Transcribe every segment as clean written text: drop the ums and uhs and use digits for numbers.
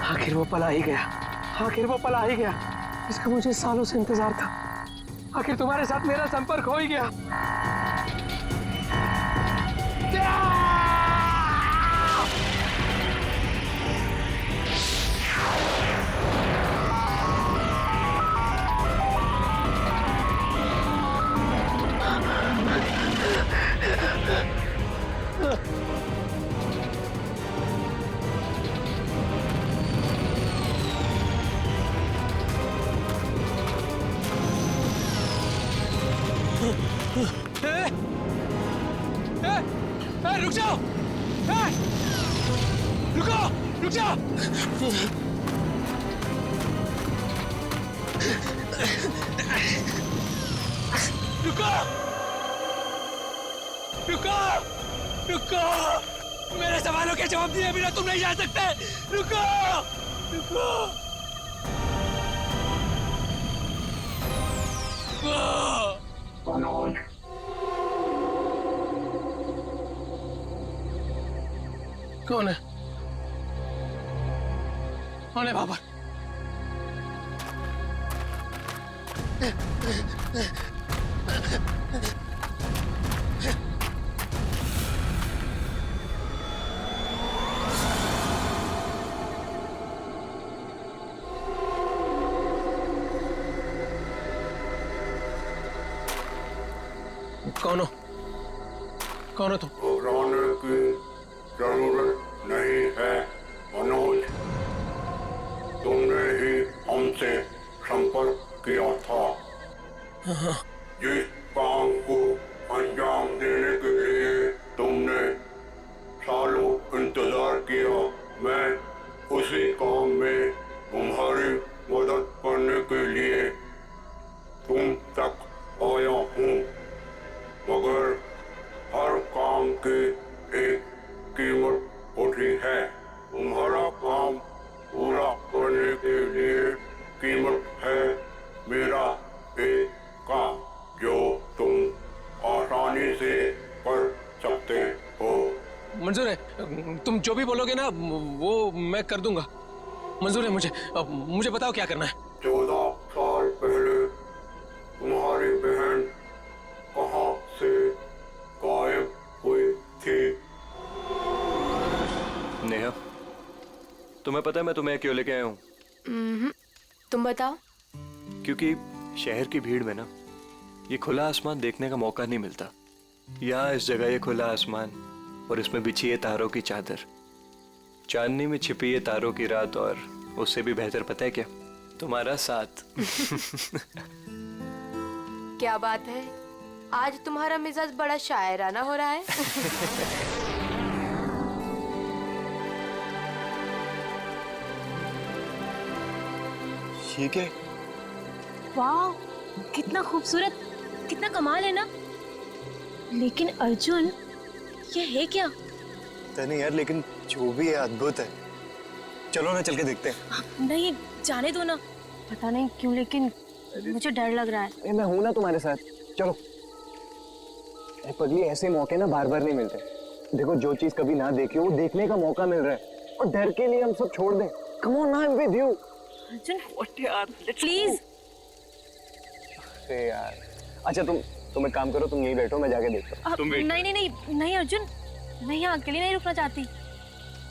आखिर वो पला ही गया, आखिर वो पला ही गया। इसका मुझे सालों से इंतजार था। आखिर तुम्हारे साथ मेरा संपर्क हो ही गया। रुक जाओ! रुको! रुक जाओ! रुको! रुको! रुको! मेरे सवालों के जवाब दिए बिना तुम नहीं जा सकते। रुको! रुको! कौन है? कौन है बाबर? कौन हो? कौन हो तुम? घबराने की जरूरत नहीं है मनोज। तुमने ही हमसे संपर्क किया था। जिस काम को अंजाम देने के लिए तुमने सालों इंतजार किया, मैं उसी काम में तुम्हारी मदद करने के लिए तुम तक आया हूँ। मगर हर काम की एक कीमत होती है। तुम्हारा काम पूरा करने के लिए कीमत है मेरा एक काम जो तुम आसानी से कर सकते हो। मंजूर है, तुम जो भी बोलोगे ना वो मैं कर दूंगा। मंजूर है मुझे। मुझे बताओ क्या करना है। 14 साल पहले तुम्हारी बहन कहाँ से गायब हुई थी? नेहा, तुम्हें पता है मैं तुम्हें क्यों लेके आया हूँ? तुम बताओ। क्योंकि शहर की भीड़ में ना ये खुला आसमान देखने का मौका नहीं मिलता। यहाँ इस जगह ये खुला आसमान और इसमें बिछी है तारों की चादर, चांदनी में छिपी है तारों की रात, और उससे भी बेहतर पता है क्या? तुम्हारा साथ। क्या बात है, आज तुम्हारा मिजाज बड़ा शायराना हो रहा है। ये क्या? वाह, कितना खूबसूरत, कितना कमाल है ना। लेकिन अर्जुन, ये है क्या? पता नहीं यार, लेकिन जो भी है अद्भुत है। चलो ना चल के देखते हैं। नहीं, जाने दो ना। पता नहीं क्यों लेकिन मुझे डर लग रहा है। मैं हूं ना तुम्हारे साथ, चलो। पगली, ऐसे मौके ना बार बार नहीं मिलते। देखो, जो चीज कभी ना देखी हो वो देखने का मौका मिल रहा है, और डर के लिए हम सब छोड़ दें। Come on, I am with you. Arjun, यार प्लीज। अरे यार, अच्छा तुम एक काम करो, तुम यहीं बैठो, मैं जाके देखता हूँ। नहीं नहीं नहीं नहीं अर्जुन, मैं यहाँ अकेली नहीं रुकना चाहती।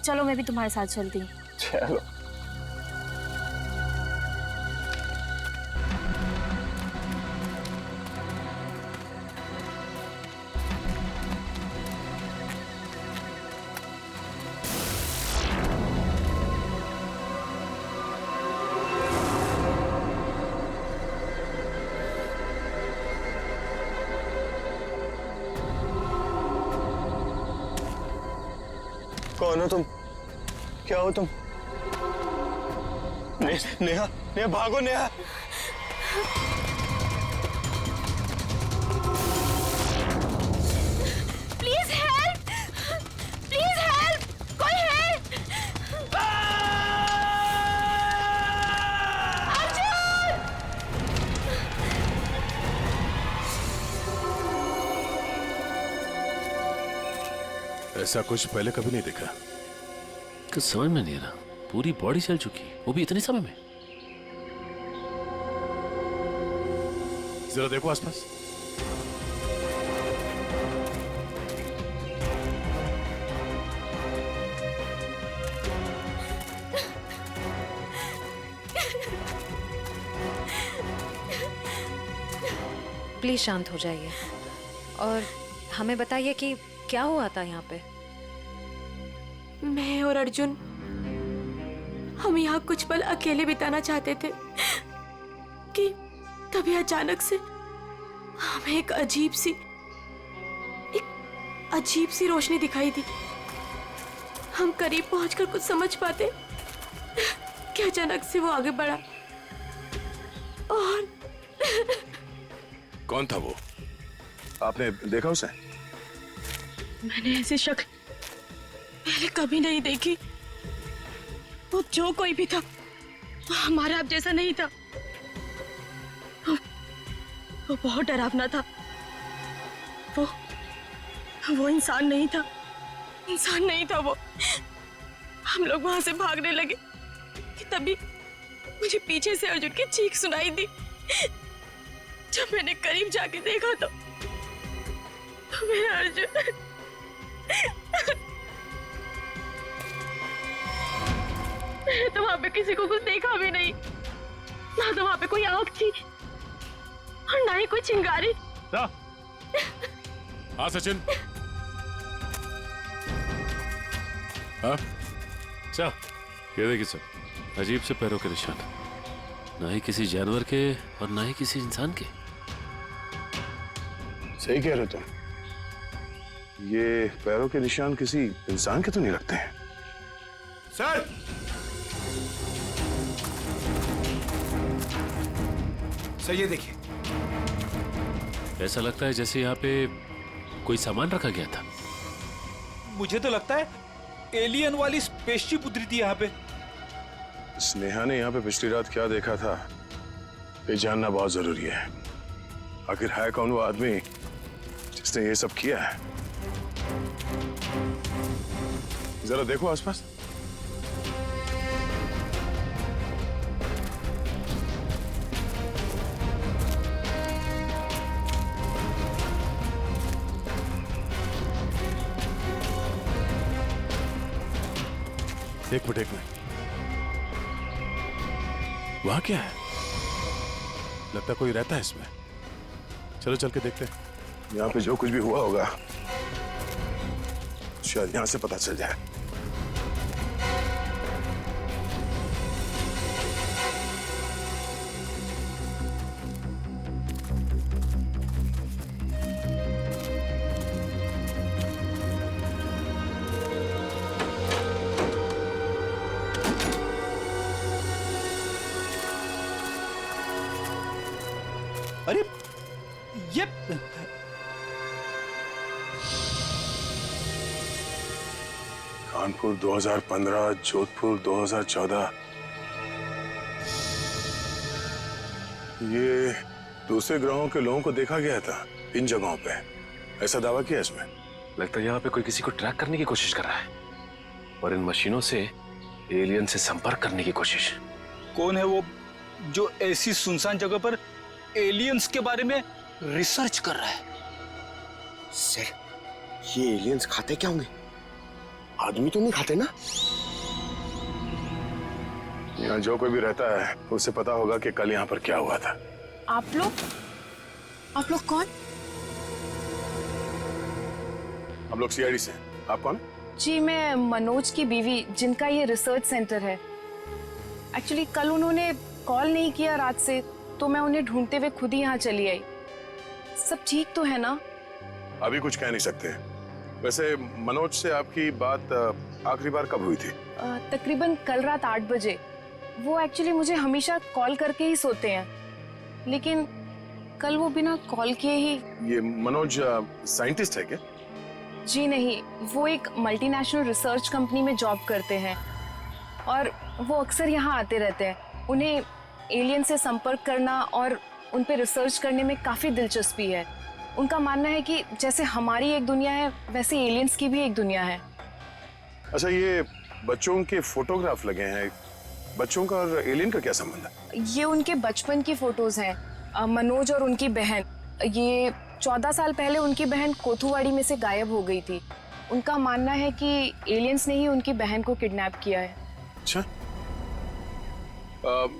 चलो, मैं भी तुम्हारे साथ चलती हूँ। चलो। कौन हो तुम? क्या हो तुम? नेहा, नेहा भागो Neha. Please help, please help, कोई हेल्प। ऐसा कुछ पहले कभी नहीं देखा। कुछ समझ में नहीं आ रहा, पूरी बॉडी जल चुकी, वो भी इतने समय में। जरा देखो आसपास। प्लीज शांत हो जाइए और हमें बताइए कि क्या हुआ था यहाँ पे। मैं और अर्जुन हम यहाँ कुछ पल अकेले बिताना चाहते थे कि तभी अचानक से हमें एक अजीब सी रोशनी दिखाई दी। हम करीब पहुंचकर कुछ समझ पाते कि अचानक से वो आगे बढ़ा और कौन था वो? आपने देखा उसे? मैंने ऐसी शक्ल पहले कभी नहीं देखी। वो जो कोई भी था वो हमारा आप जैसा नहीं था। वो बहुत डरावना था। वो इंसान नहीं था, इंसान नहीं था वो। हम लोग वहां से भागने लगे कि तभी मुझे पीछे से अर्जुन की चीख सुनाई दी। जब मैंने करीब जाके देखा तो मेरा अर्जुन मैंने तो वहां पे किसी को कुछ देखा भी नहीं, ना तो वहां पे कोई आंख थी और ना ही कोई चिंगारी। हाँ सचिन। हाँ अच्छा, ये देखिए सर, अजीब से पैरों के निशान, ना ही किसी जानवर के और ना ही किसी इंसान के। सही कह रहे हो तुम। ये पैरों के निशान किसी इंसान के तो नहीं लगते हैं। सर, सर ये देखिए, ऐसा लगता है जैसे यहाँ पे कोई सामान रखा गया था। मुझे तो लगता है एलियन वाली स्पेसशिप उतरी थी यहाँ पे। स्नेहा ने यहाँ पे पिछली रात क्या देखा था ये जानना बहुत जरूरी है। आखिर है कौन वो आदमी जिसने ये सब किया है? जरा देखो आसपास। एक मिनट वहां क्या है? लगता कोई रहता है इसमें। चलो चल के देखते हैं। यहाँ पे जो कुछ भी हुआ होगा शायद यहाँ से पता चल जाए। अरे ये कानपुर 2015, जोधपुर 2014। ये दूसरे ग्रहों के लोगों को देखा गया था इन जगहों पे, ऐसा दावा किया इसमें। लगता है यहाँ पे कोई किसी को ट्रैक करने की कोशिश कर रहा है और इन मशीनों से एलियन से संपर्क करने की कोशिश। कौन है वो जो ऐसी सुनसान जगह पर एलियंस के बारे में रिसर्च कर रहा है? सर, ये एलियंस खाते क्या होंगे? आदमी तो नहीं खाते ना? यहाँ जो कोई भी रहता है उसे पता होगा कि कल यहाँ पर क्या हुआ था। आप लोग कौन? हम लोग सीआईडी से। आप कौन? जी मैं मनोज की बीवी, जिनका ये रिसर्च सेंटर है। एक्चुअली कल उन्होंने कॉल नहीं किया रात से, तो मैं उन्हें ढूंढते हुए खुद ही यहाँ चली आई। सब ठीक तो है ना? अभी कुछ कह नहीं सकते। वैसे मनोज से आपकी बात आखिरी बार कब हुई थी? तकरीबन कल रात 8 बजे। वो एक्चुअली मुझे हमेशा कॉल करके ही सोते हैं, लेकिन कल वो बिना कॉल किए ही। ये मनोज साइंटिस्ट है क्या? जी नहीं, वो एक मल्टीनेशनल रिसर्च कंपनी में जॉब करते हैं और वो अक्सर यहाँ आते रहते हैं। उन्हें एलियन से संपर्क करना और उन पे रिसर्च करने में काफ़ी दिलचस्पी है। उनका मानना है कि जैसे हमारी एक दुनिया है, वैसे एलियंस की भी एक दुनिया है। अच्छा, ये बच्चों के फोटोग्राफ लगे हैं, बच्चों का और एलियन का क्या संबंध है? ये उनके बचपन की फोटोज हैं, मनोज और उनकी बहन। ये 14 साल पहले उनकी बहन कोथुवाड़ी में से गायब हो गई थी। उनका मानना है कि एलियंस ने ही उनकी बहन को किडनैप किया है। अच्छा,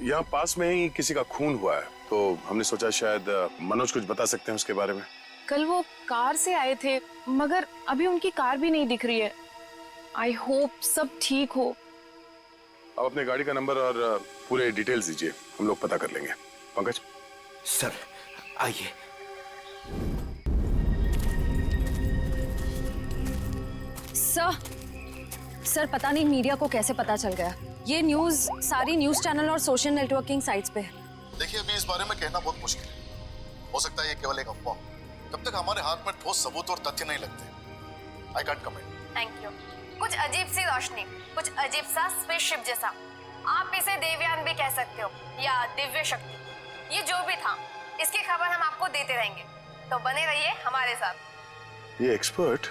यहाँ पास में ही किसी का खून हुआ है, तो हमने सोचा शायद मनोज कुछ बता सकते हैं उसके बारे में। कल वो कार से आए थे, मगर अभी उनकी कार भी नहीं दिख रही है। आई होप सब ठीक हो। आप अपने गाड़ी का नंबर और पूरे डिटेल्स दीजिए, हम लोग पता कर लेंगे। पंकज सर आइए। सर पता नहीं मीडिया को कैसे पता चल गया। ये न्यूज़ सारी न्यूज़ चैनल और सोशल नेटवर्किंग साइट्स पे है। देखिए, अभी इस बारे में कहना बहुत मुश्किल है। हो सकता है ये केवल एक अफवाह। जब तक हमारे हाथ में ठोस सबूत और तथ्य नहीं लगते, I can't comment. Thank you. कुछ अजीब सी रोशनी, कुछ अजीब सा स्पेसशिप जैसा, आप इसे देवयान भी कह सकते हो या दिव्य शक्ति। ये जो भी था, इसकी खबर हम आपको देते रहेंगे, तो बने रहिए हमारे साथ। ये एक्सपर्ट,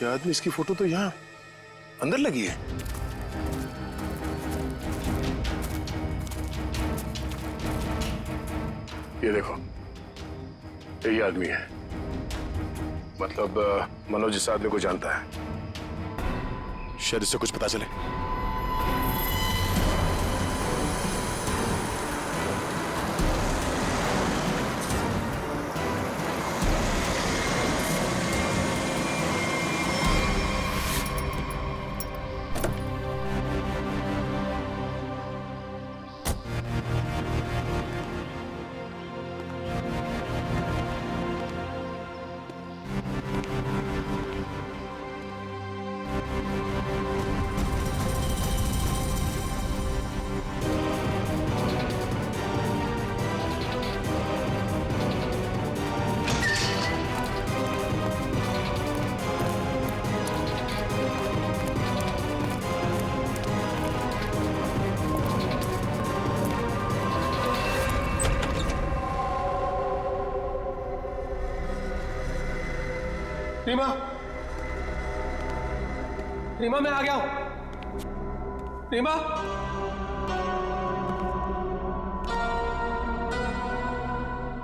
ये आदमी, इसकी फोटो तो यहाँ अंदर लगी है। ये देखो, यही आदमी है। मतलब मनोज इस आदमी को जानता है, शायद इससे कुछ पता चले। रीमा, रीमा मैं आ गया हूं। रीमा,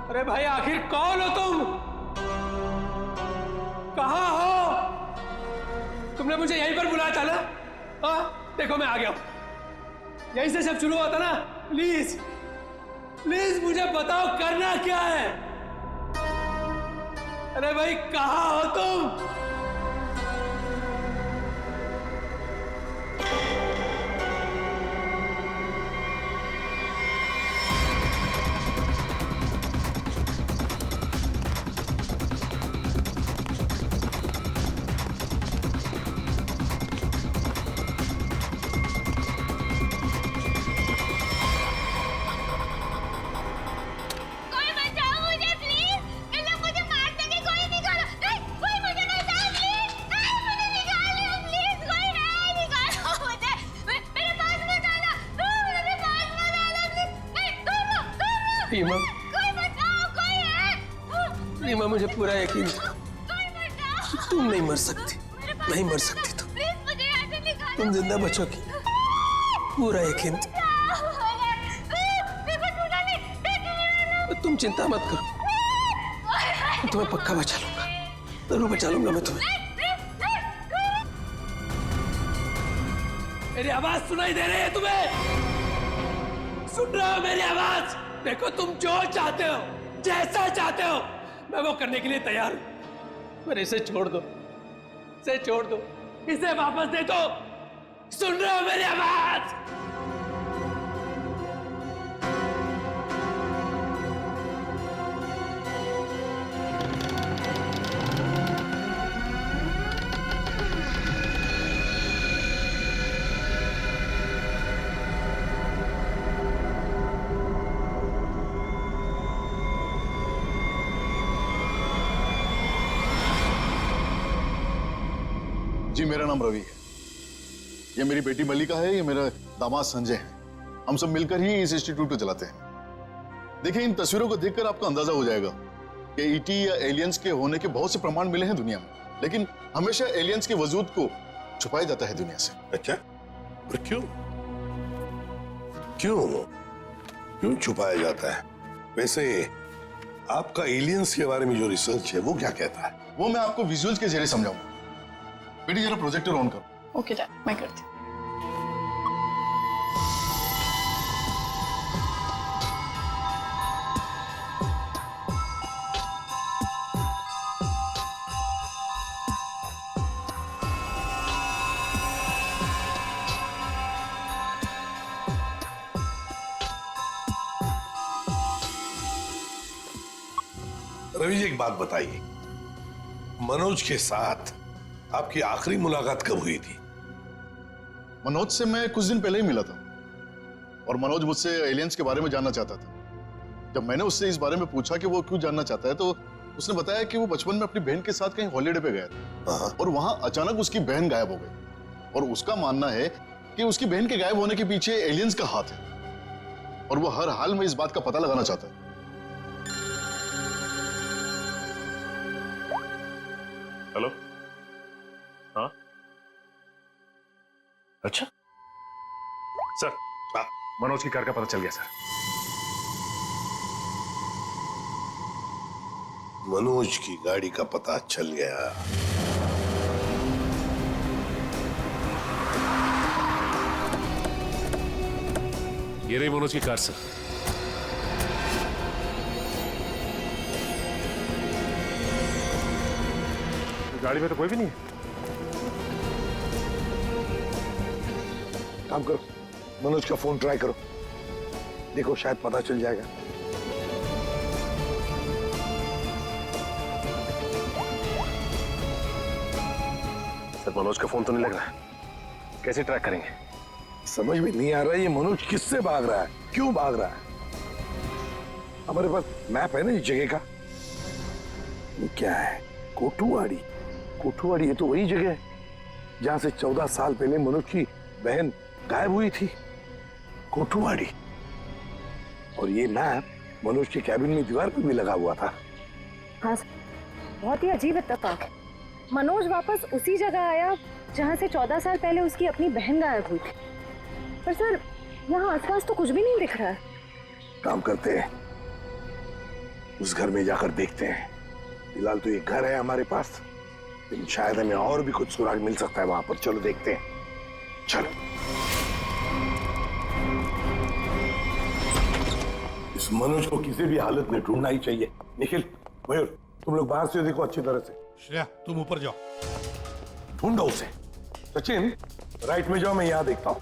अरे भाई आखिर कौन हो तुम? कहां हो? तुमने मुझे यहीं पर बुलाया था ना? हाँ, देखो मैं आ गया हूं। यहीं से सब शुरू हुआ था ना? प्लीज प्लीज मुझे बताओ करना क्या है? अरे भाई कहां हो तुम? रीमा, रीमा मुझे पूरा यकीन था तुम नहीं मर सकती, नहीं मर सकती तुम जिंदा बचोगी, पूरा यकीन था। तुम चिंता मत करो, मैं तुम्हें पक्का बचा लूंगा, जरूर बचा लूंगा मैं तुम्हें। मेरी आवाज सुनाई दे रही है तुम्हें? सुन रहे हो मेरी आवाज? देखो तुम जो चाहते हो, जैसा चाहते हो, मैं वो करने के लिए तैयार हूं, पर इसे छोड़ दो, इसे छोड़ दो, इसे वापस दे दो। सुन रहे हो मेरी आवाज? मेरा नाम रवि है, ये मेरी बेटी मल्लिका है, ये मेरा दामाद संजय है। हम सब मिलकर ही इस इंस्टीट्यूट को चलाते हैं। देखिए, इन तस्वीरों को देखकर आपको अंदाजा हो जाएगा कि ईटी या एलियंस के होने के बहुत से प्रमाण मिले हैं दुनिया में, लेकिन हमेशा एलियंस के वजूद को छुपाया जाता है दुनिया से। अच्छा, पर क्यों क्यों क्यों छुपाया जाता है? वैसे आपका एलियंस के बारे में जो रिसर्च है वो क्या कहता है? वो मैं आपको विजुअल्स के जरिए समझाऊंगा। बेटी जरा प्रोजेक्टर ऑन करो। ओके डैड, मैं करती हूँ। रवि जी, एक बात बताइए, मनोज के साथ आपकी आखिरी मुलाकात कब हुई थी? मनोज से मैं कुछ दिन पहले ही मिला था और मनोज मुझसे एलियंस के बारे में जानना चाहता था। जब मैंने उससे इस बारे में पूछा कि वो क्यों जानना चाहता है, तो उसने बताया कि वो बचपन में अपनी बहन के साथ कहीं हॉलीडे पे गया था और वहां अचानक उसकी बहन गायब हो गई और उसका मानना है कि उसकी बहन के गायब होने के पीछे एलियंस का हाथ है और वो हर हाल में इस बात का पता लगाना चाहता है। हेलो, हाँ, अच्छा सर, मनोज की कार का पता चल गया सर। मनोज की गाड़ी का पता चल गया। ये रही मनोज की कार सर। गाड़ी में तो कोई भी नहीं है। काम करो, मनोज का फोन ट्राई करो, देखो शायद पता चल जाएगा। सर, मनोज का फोन तो नहीं लग रहा है, कैसे ट्रैक करेंगे? समझ में नहीं आ रहा है ये मनोज किससे भाग रहा है, क्यों भाग रहा है। हमारे पास मैप है ना इस जगह का। ये क्या है? कोठुवाड़ी। कोठुवाड़ी, ये तो वही जगह है जहां से 14 साल पहले मनोज की बहन गायब हुई थी। कोठुवाड़ी। और ये मैप मनोज के कैबिन में दीवार पर भी लगा हुआ था। हाँ सर, बहुत ही अजीब इत्तेफाक। मनोज वापस उसी जगह आया जहाँ से 14 साल पहले उसकी अपनी बहन गायब हुई थी। पर सर, यहाँ आसपास तो कुछ भी नहीं दिख रहा है। काम करते हैं, उस घर में जाकर देखते हैं। फिलहाल तो ये घर है हमारे पास, लेकिन शायद हमें और भी कुछ सुराग मिल सकता है वहां पर। चलो देखते हैं, चलो। इस मनोज को किसी भी हालत में ढूंढना ही चाहिए। निखिल, मयूर, तुम लोग बाहर से देखो अच्छी तरह से। श्रेया, तुम ऊपर जाओ, ढूंढो उसे। सचिन, राइट में जाओ, मैं यहां देखता हूं।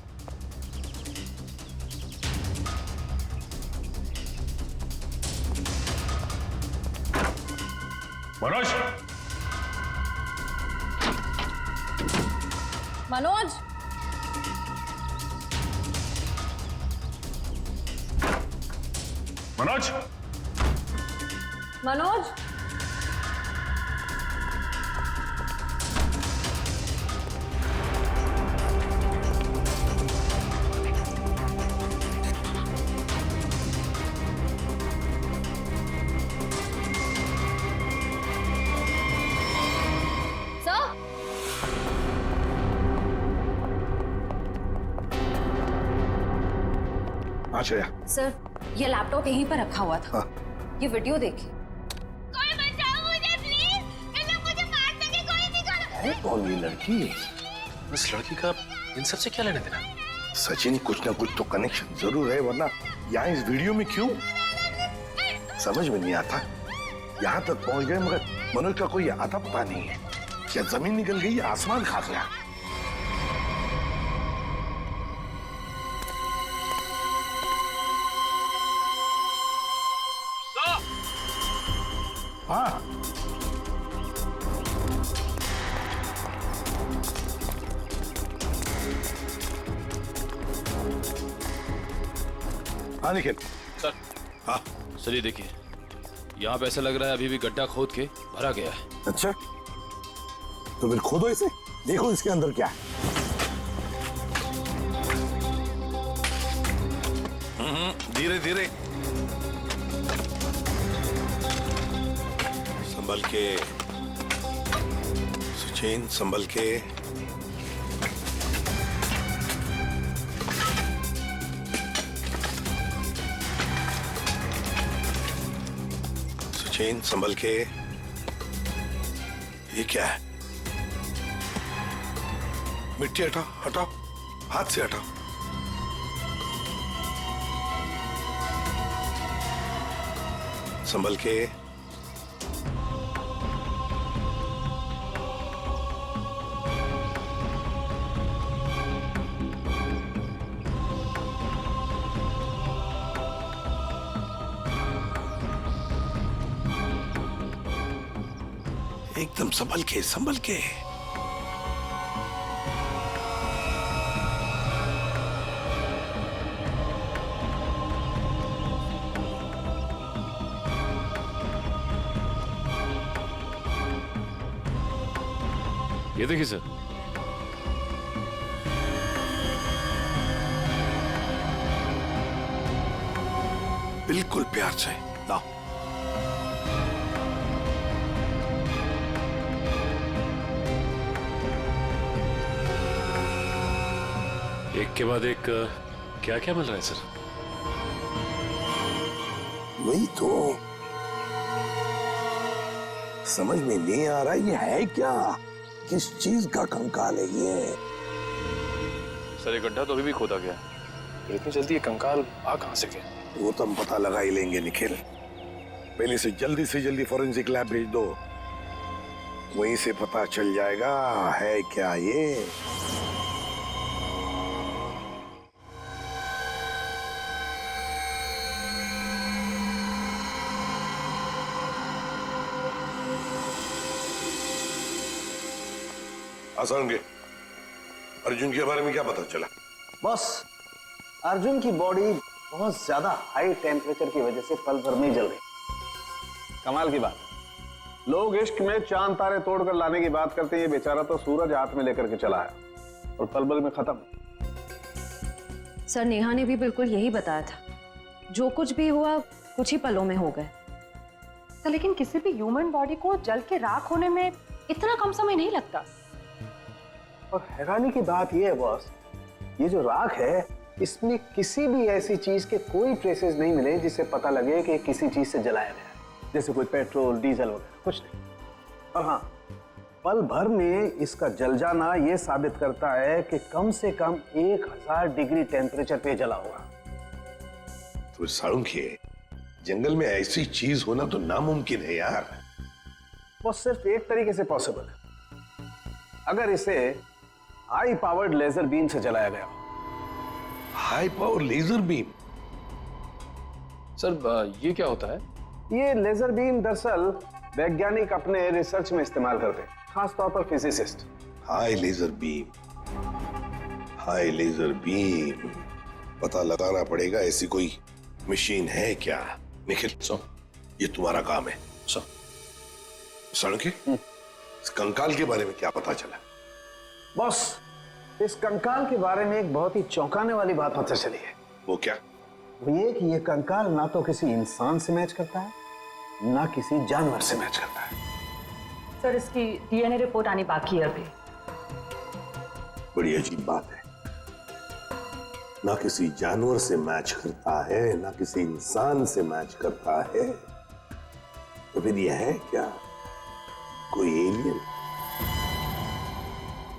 मनोज, मनोज, मनोज, मनोज, सर, ये लैपटॉप यहीं पर रखा हुआ था। ये वीडियो देखिए। कोई बचाओ मुझे प्लीज, कहीं मुझे मार सके कोई निकालो। है कौन ये लड़की? इस लड़की का इन सब से क्या लेना देना? सचिन, कुछ ना कुछ तो कनेक्शन जरूर है, वरना यहाँ इस वीडियो में क्यों? समझ में नहीं आता। यहाँ तक पहुंच गए मगर मनोज का कोई आता पता नहीं है। क्या जमीन निकल गई या आसमान खा गया? हाँ, हाँ निखिल। सर, हाँ सर, ये देखिए, यहाँ पे ऐसा लग रहा है अभी भी गड्ढा खोद के भरा गया है। अच्छा, तो फिर खोदो इसे। देखो इसके अंदर क्या है। धीरे धीरे, संभल के सचिन, संभल के। सचिन, संभल के। ये क्या है? मिट्टी हटाओ, हटाओ, हाथ से हटाओ। संभल के। एकदम संभल के, संभल के। ये देखिए सर, बिल्कुल प्यार से लाओ। एक के बाद एक क्या क्या मिल रहा है सर? वही तो समझ में नहीं आ रहा, ये है क्या? किस चीज का कंकाल है ये? सर ये गड्ढा तो अभी भी खोदा गया, फिर इतनी जल्दी ये कंकाल आ कहां से गया? वो तो हम पता लगा ही लेंगे निखिल। पहले से जल्दी फॉरेंसिक लैब भेज दो, वहीं से पता चल जाएगा है क्या ये। आसान के अर्जुन के बारे में क्या पता चला? बॉस, अर्जुन की बॉडी बहुत ज्यादा हाई टेम्परेचर की वजह से पल भर में जल गई। कमाल की बात, लोग इश्क में चांद तारे तोड़कर लाने की बात करते हैं, ये बेचारा तो सूरज हाथ में लेकर के चला आया और पल भर में खत्म। सर नेहा ने भी बिल्कुल यही बताया था, जो कुछ भी हुआ कुछ ही पलों में हो गए। तो लेकिन किसी भी ह्यूमन बॉडी को जल के राख होने में इतना कम समय नहीं लगता। और हैरानी की बात यह है बॉस, ये जो राख है इसमें किसी भी ऐसी चीज के कोई ट्रेसेस नहीं मिले जिससे पता लगे कि किसी चीज से जलाया गया है, जैसे कोई पेट्रोल डीजल वगैरह, कुछ नहीं। और हाँ, पल भर में इसका जल जाना यह साबित करता है कि कम से कम 1000 डिग्री टेम्परेचर पे जला होगा। तो साळुंखे, जंगल में ऐसी चीज होना तो नामुमकिन है यार। वो सिर्फ एक तरीके से पॉसिबल है, अगर इसे हाई पावर्ड लेजर बीम से जलाया गया। High power laser beam? Sir ये क्या होता है? ये लेजर बीम दरअसल वैज्ञानिक अपने रिसर्च में इस्तेमाल करते हैं, खासतौर पर physicist. High laser beam, high laser beam, पता लगाना पड़ेगा ऐसी कोई मशीन है क्या। निखिल, ये तुम्हारा काम है। साळुंखे, इस कंकाल के बारे में क्या पता चला? बॉस, इस कंकाल के बारे में एक बहुत ही चौंकाने वाली बात पता चली है। वो क्या? वो ये कि ये कंकाल ना तो किसी इंसान से मैच करता है, ना किसी जानवर से मैच करता है। सर इसकी डीएनए रिपोर्ट आनी बाकी है अभी। बड़ी अजीब बात है, ना किसी जानवर से मैच करता है, ना किसी इंसान से मैच करता है। तो फिर यह है क्या? कोई एलियन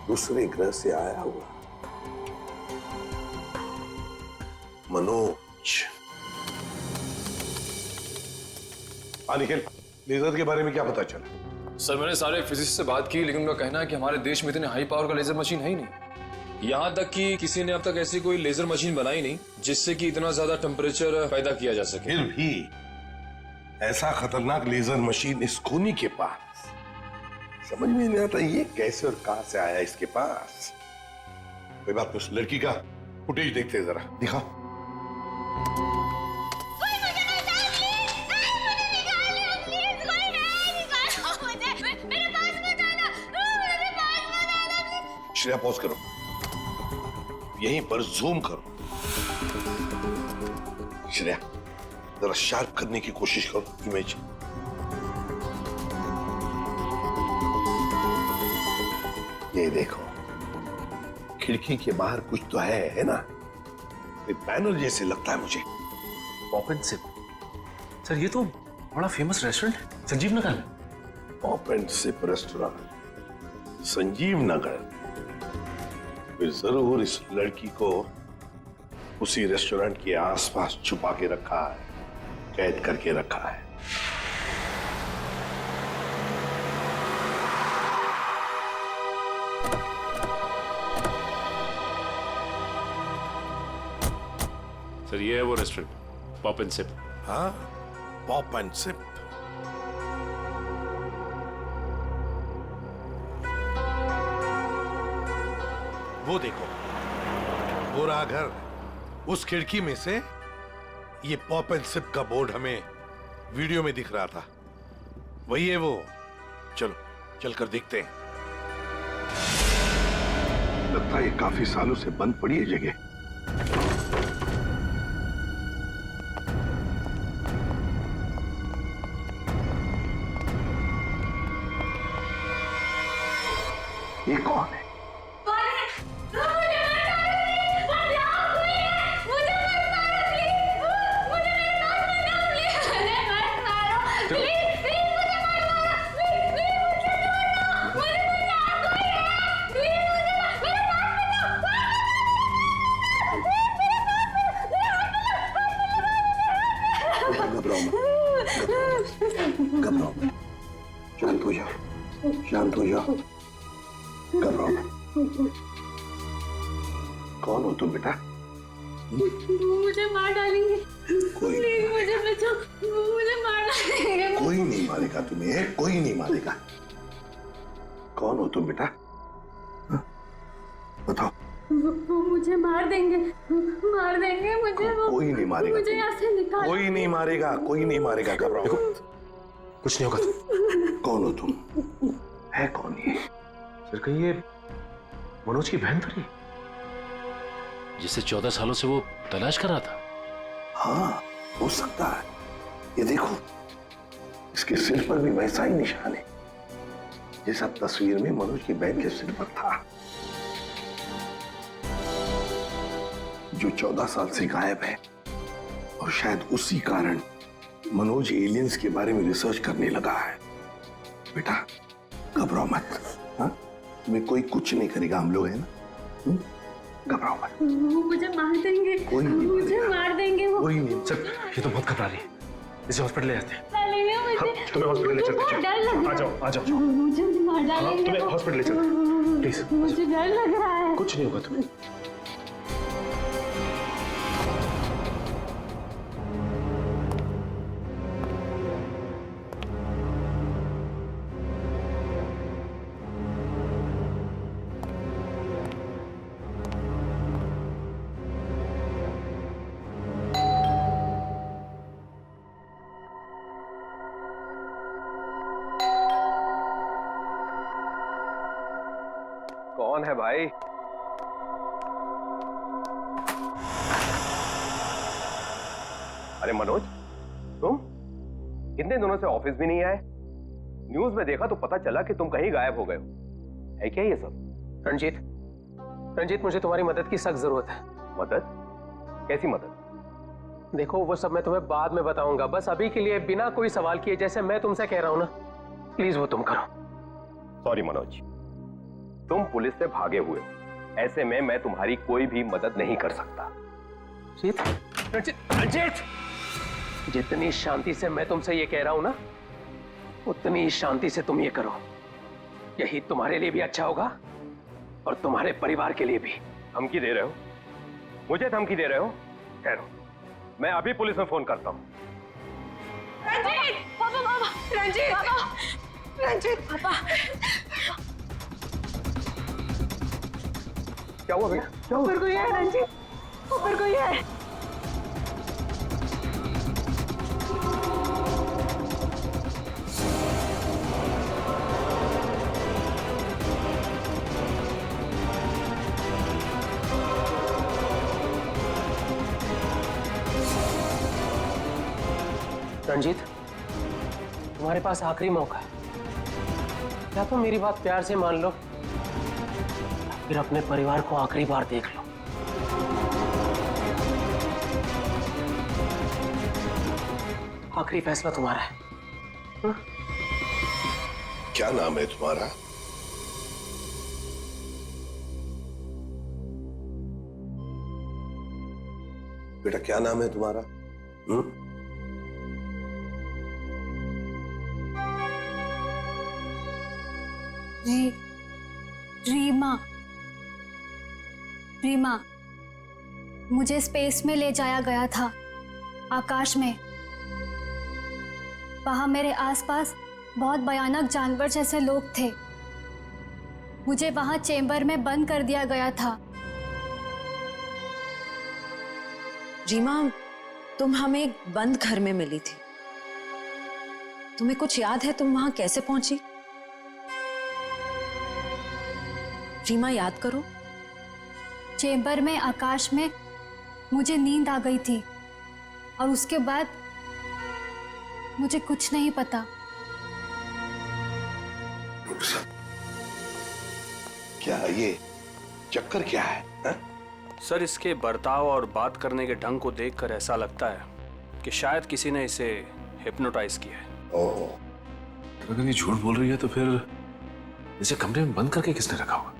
दूसरे ग्रह से आया हुआ? मनोज। निखिल, लेजर के बारे में क्या पता चला? सर मैंने सारे फिजिसिस्ट से बात की, लेकिन उनका कहना है कि हमारे देश में इतने हाई पावर का लेजर मशीन है ही नहीं। यहाँ तक कि किसी ने अब तक ऐसी कोई लेजर मशीन बनाई नहीं जिससे कि इतना ज्यादा टेम्परेचर पैदा किया जा सके। फिर भी ऐसा खतरनाक लेजर मशीन इस खूनी के पास, समझ में नहीं आता ये कैसे और कहां से आया इसके पास। कोई बात नहीं, उस लड़की का फुटेज देखते हैं जरा, दिखाओ। श्रेया पॉज करो, यहीं पर जूम करो। श्रेया जरा शार्प करने की कोशिश करो इमेज। ये देखो, खिड़की के बाहर कुछ तो है ना? बैनर जैसे लगता है मुझे। Pop and SIP. सर ये तो बड़ा फेमस रेस्टोरेंट है, संजीव नगर में। Pop and sip restaurant, Sanjeev Nagar. फिर जरूर इस लड़की को उसी रेस्टोरेंट के आसपास छुपा के रखा है, कैद करके रखा है। सर ये है वो रेस्टोरेंट, पॉप एंड सिप। हाँ, पॉप एंड सिप। वो देखो, वो रहा घर। उस खिड़की में से ये पॉप एंड सिप का बोर्ड हमें वीडियो में दिख रहा था। वही है वो। चलो चलकर देखते हैं। लगता है ये काफी सालों से बंद पड़ी है जगह। ये कौन है? घबराओ मत, शांत हो जाओ, शांत हो जाओ, घबराओ मत। कौन हो तुम बेटा? मुझे मार डालेंगे। प्लीज मुझे बचाओ, मुझे मार डालेंगे। कोई नहीं मारेगा तुम्हें, कोई नहीं मारेगा। कौन हो तुम बेटा? बताओ। वो मुझे मार देंगे, मार देंगे मुझे। कोई नहीं मारेगा, मुझे यहाँ से निकाल। कोई नहीं मारेगा, कोई नहीं मारेगा। घबराओ, कुछ नहीं होगा। कौन हो तुम? है कौन ये? सर कहीं ये मनोज की बहन तो नहीं, जिसे 14 सालों से वो तलाश कर रहा था? हाँ, हो सकता है। ये देखो, इसके सिर पर भी वैसा ही निशान है जैसा तस्वीर में मनोज की बहन के सिर पर था, जो 14 साल से गायब है। और शायद उसी कारण मनोज एलियंस के बारे में रिसर्च करने लगा है। बेटा घबराओ मत, हाँ? तुम्हें कोई कुछ नहीं करेगा, हम लोग हैं ना। घबराओ मत। वो मुझे मार देंगे, कोई नहीं मुझे मार देंगे वो। कोई नहीं। सर ये तो बहुत घबरा रही है, इसे हॉस्पिटल ले जाते हैं। डालेंगे मुझे। तुम्हें हॉस्पिटल ले चलते हैं। डर लग रहा है। आ जाओ, आ जाओ। मुझे मार डालेंगे। तुम्हें हॉस्पिटल ले चलते हैं, प्लीज। मुझे डर लग रहा है। कुछ नहीं होगा तुम्हें। कौन है भाई? अरे मनोज, तुम कितने दिनों से ऑफिस भी नहीं आए? न्यूज में देखा तो पता चला कि तुम कहीं गायब हो गए हो। है क्या ये सब? रंजीत मुझे तुम्हारी मदद की सख्त जरूरत है। मदद? कैसी मदद? देखो वो सब मैं तुम्हें बाद में बताऊंगा, बस अभी के लिए बिना कोई सवाल किए जैसे मैं तुमसे कह रहा हूं ना, प्लीज वो तुम करो। सॉरी मनोज, तुम पुलिस से भागे हुए हो, ऐसे में मैं तुम्हारी कोई भी मदद नहीं कर सकता। रंजीत, जितनी शांति से मैं तुमसे ये कह रहा हूं ना, उतनी शांति से तुम ये करो। यही तुम्हारे लिए भी अच्छा होगा और तुम्हारे परिवार के लिए भी। धमकी दे रहे हो? मुझे धमकी दे रहे हो? ठहरो, मैं अभी पुलिस में फोन करता हूं। रंजीत! पापा, पापा! रंजीत! पापा! रंजीत! पापा! क्या हुआ बेटा? क्या हुआ? ऊपर कोई है रंजीत, ऊपर कोई है। रणजीत, तुम्हारे पास आखिरी मौका है। या तो मेरी बात प्यार से मान लो, फिर अपने परिवार को आखिरी बार देख लो। आखिरी फैसला तुम्हारा है। हा? क्या नाम है तुम्हारा? बेटा क्या नाम है तुम्हारा? रीमा। रीमा, मुझे स्पेस में ले जाया गया था, आकाश में। वहां मेरे आसपास बहुत भयानक जानवर जैसे लोग थे। मुझे वहां चेंबर में बंद कर दिया गया था। रीमा, तुम हमें एक बंद घर में मिली थी। तुम्हें कुछ याद है तुम वहां कैसे पहुंची? रीमा, याद करो। चेंबर में आकाश में मुझे नींद आ गई थी और उसके बाद मुझे कुछ नहीं पता। क्या ये चक्कर क्या है? हा? सर, इसके बर्ताव और बात करने के ढंग को देखकर ऐसा लगता है कि शायद किसी ने इसे हिप्नोटाइज किया है। अगर ये झूठ बोल रही है तो फिर इसे कमरे में बंद करके किसने रखा होगा?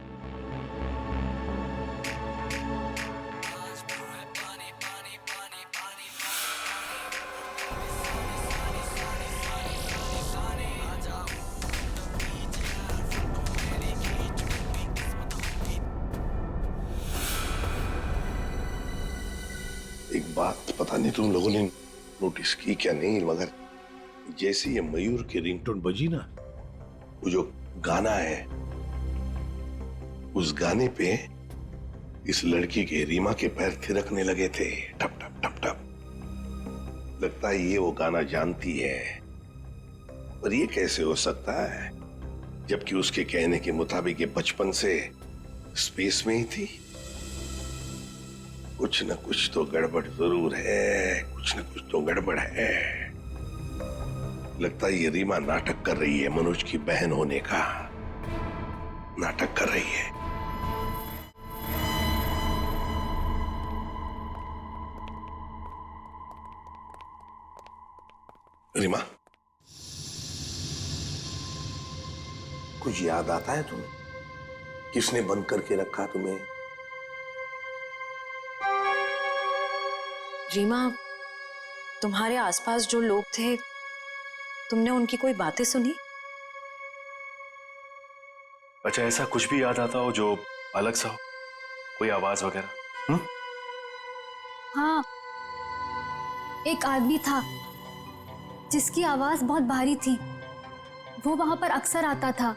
एक बात पता नहीं तुम लोगों ने नोटिस की क्या नहीं, मगर जैसे ये मयूर की रिंगटोन बजी ना, वो जो गाना है, उस गाने पे इस लड़की के रीमा के पैर थिरकने लगे थे, टप टप टप टप। लगता है ये वो गाना जानती है, पर ये कैसे हो सकता है जबकि उसके कहने के मुताबिक ये बचपन से स्पेस में ही थी। कुछ न कुछ तो गड़बड़ जरूर है, कुछ न कुछ तो गड़बड़ है। लगता है ये रीमा नाटक कर रही है, मनोज की बहन होने का नाटक कर रही है। रीमा, कुछ याद आता है तुम्हें? किसने बंद करके रखा तुम्हें? रीमा, तुम्हारे आसपास जो लोग थे, तुमने उनकी कोई बातें सुनी? अच्छा, ऐसा कुछ भी याद आता हो जो अलग सा हो, कोई आवाज वगैरह? हाँ, एक आदमी था जिसकी आवाज बहुत भारी थी। वो वहां पर अक्सर आता था।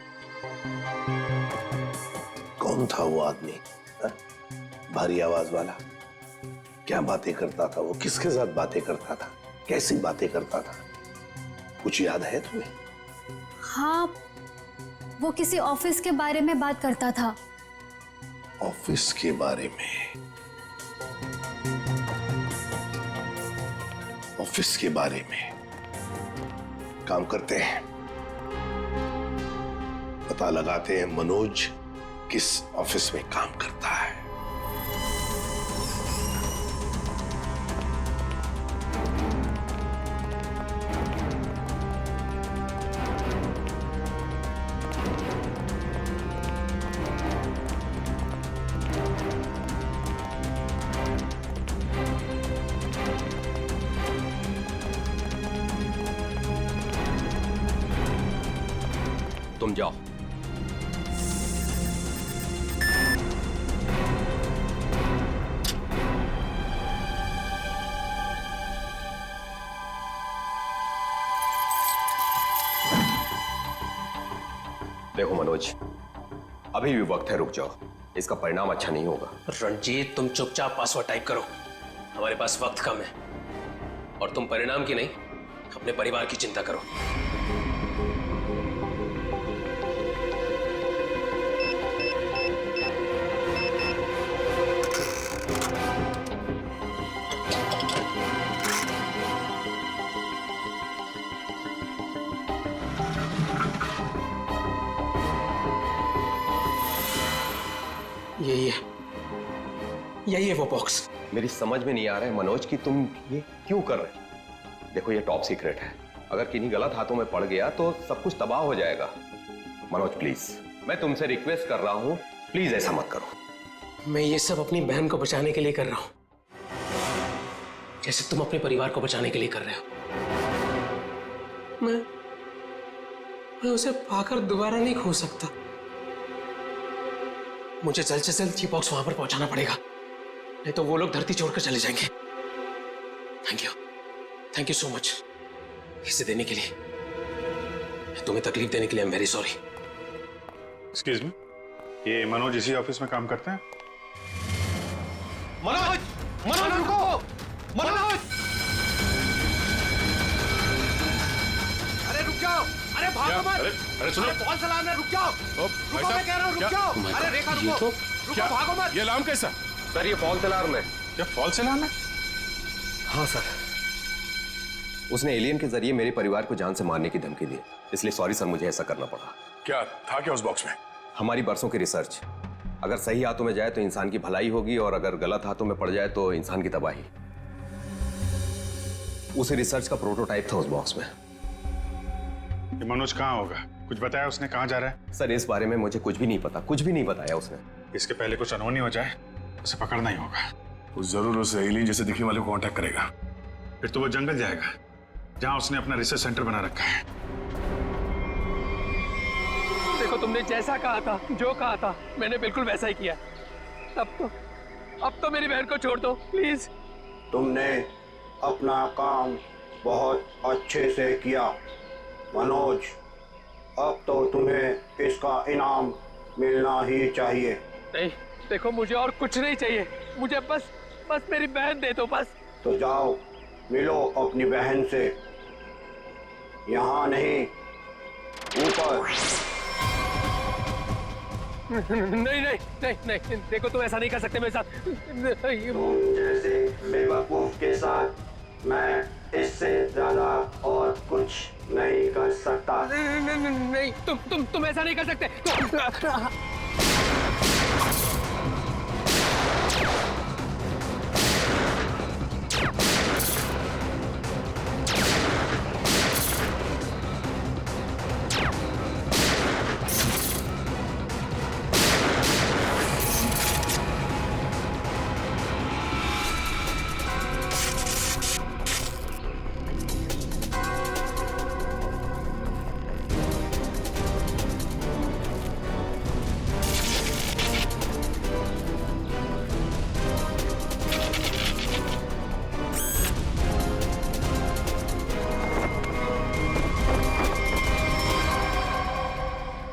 कौन था वो आदमी? भारी आवाज वाला? क्या बातें करता था वो? किसके साथ बातें करता था? कैसी बातें करता था? कुछ याद है तुम्हें? हाँ, वो किसी ऑफिस के बारे में बात करता था। ऑफिस के बारे में? ऑफिस के बारे में? काम करते हैं, पता लगाते हैं मनोज किस ऑफिस में काम करता है। तुम जाओ। देखो मनोज, अभी भी वक्त है, रुक जाओ, इसका परिणाम अच्छा नहीं होगा। रणजीत, तुम चुपचाप पासवर्ड टाइप करो, हमारे पास वक्त कम है। और तुम परिणाम की नहीं, अपने परिवार की चिंता करो। यही है वो बॉक्स। मेरी समझ में नहीं आ रहा है मनोज कि तुम ये क्यों कर रहे हो। देखो ये टॉप सीक्रेट है, अगर किन्हीं गलत हाथों में पड़ गया तो सब कुछ तबाह हो जाएगा। मनोज प्लीज, मैं तुमसे रिक्वेस्ट कर रहा हूं, प्लीज ऐसा मत करो। मैं ये सब अपनी बहन को बचाने के लिए कर रहा हूं, जैसे तुम अपने परिवार को बचाने के लिए कर रहे हो। मैं उसे पाकर दोबारा नहीं खो सकता। मुझे जल्द से जल्द ये बॉक्स वहां पर पहुंचाना पड़ेगा, नहीं तो वो लोग धरती छोड़कर चले जाएंगे। थैंक यू सो मच इसे देने के लिए, तुम्हें तकलीफ देने के लिए। I am very sorry. Excuse me, ये मनोज इसी ऑफिस में काम करते हैं? मनोज, मनोज रुको, मनोज! अरे रुक जाओ, अरे भागो मत! अरे सुनो, फॉल्स अलार्म है, रुक जाओ! रुको, मैं कह रहा हूँ रुक जाओ! अरे रेखा रुको, रुको, भागो मत! ये अलार्म कैसा? सर ये फॉल्स अलार्म है। क्या फॉल्स अलार्म है? हाँ सर, उसने एलियन के जरिए मेरे परिवार को जान से मारने की धमकी दी, इसलिए सॉरी सर, मुझे ऐसा करना पड़ा। क्या था क्या उस बॉक्स में? हमारी बरसों की रिसर्च, अगर सही हाथों में जाए तो इंसान की भलाई होगी और अगर गलत हाथों में पड़ जाए तो इंसान की तबाही। उसी रिसर्च का प्रोटोटाइप था उस बॉक्स में। ये मनोज कहाँ होगा? कुछ बताया उसने कहाँ जा रहा है? सर इस बारे में मुझे कुछ भी नहीं पता, कुछ भी नहीं बताया उसने। इसके पहले कुछ अनहोनी हो जाए, उसे पकड़ना ही होगा। वो जरूर उस एलियन जैसे दिखने वाले को कांटेक्ट करेगा, फिर तो वो जंगल जाएगा जहां उसने अपना रिसर्च सेंटर बना रखा है। देखो तुमने जैसा कहा था, जो कहा था, मैंने बिल्कुल वैसा ही किया। अब तो मेरी बहन को छोड़ दो प्लीज। तुमने अपना काम बहुत अच्छे से किया मनोज, अब तो तुम्हें इसका इनाम मिलना ही चाहिए। नहीं, देखो मुझे और कुछ नहीं चाहिए, मुझे बस मेरी बहन दे दो बस। तो जाओ मिलो अपनी बहन से, यहाँ नहीं ऊपर। नहीं, देखो तुम ऐसा नहीं कर सकते मेरे साथ। तुम जैसे बेवकूफ के साथ मैं इससे ज्यादा और कुछ नहीं कर सकता। नहीं, तुम ऐसा नहीं कर सकते।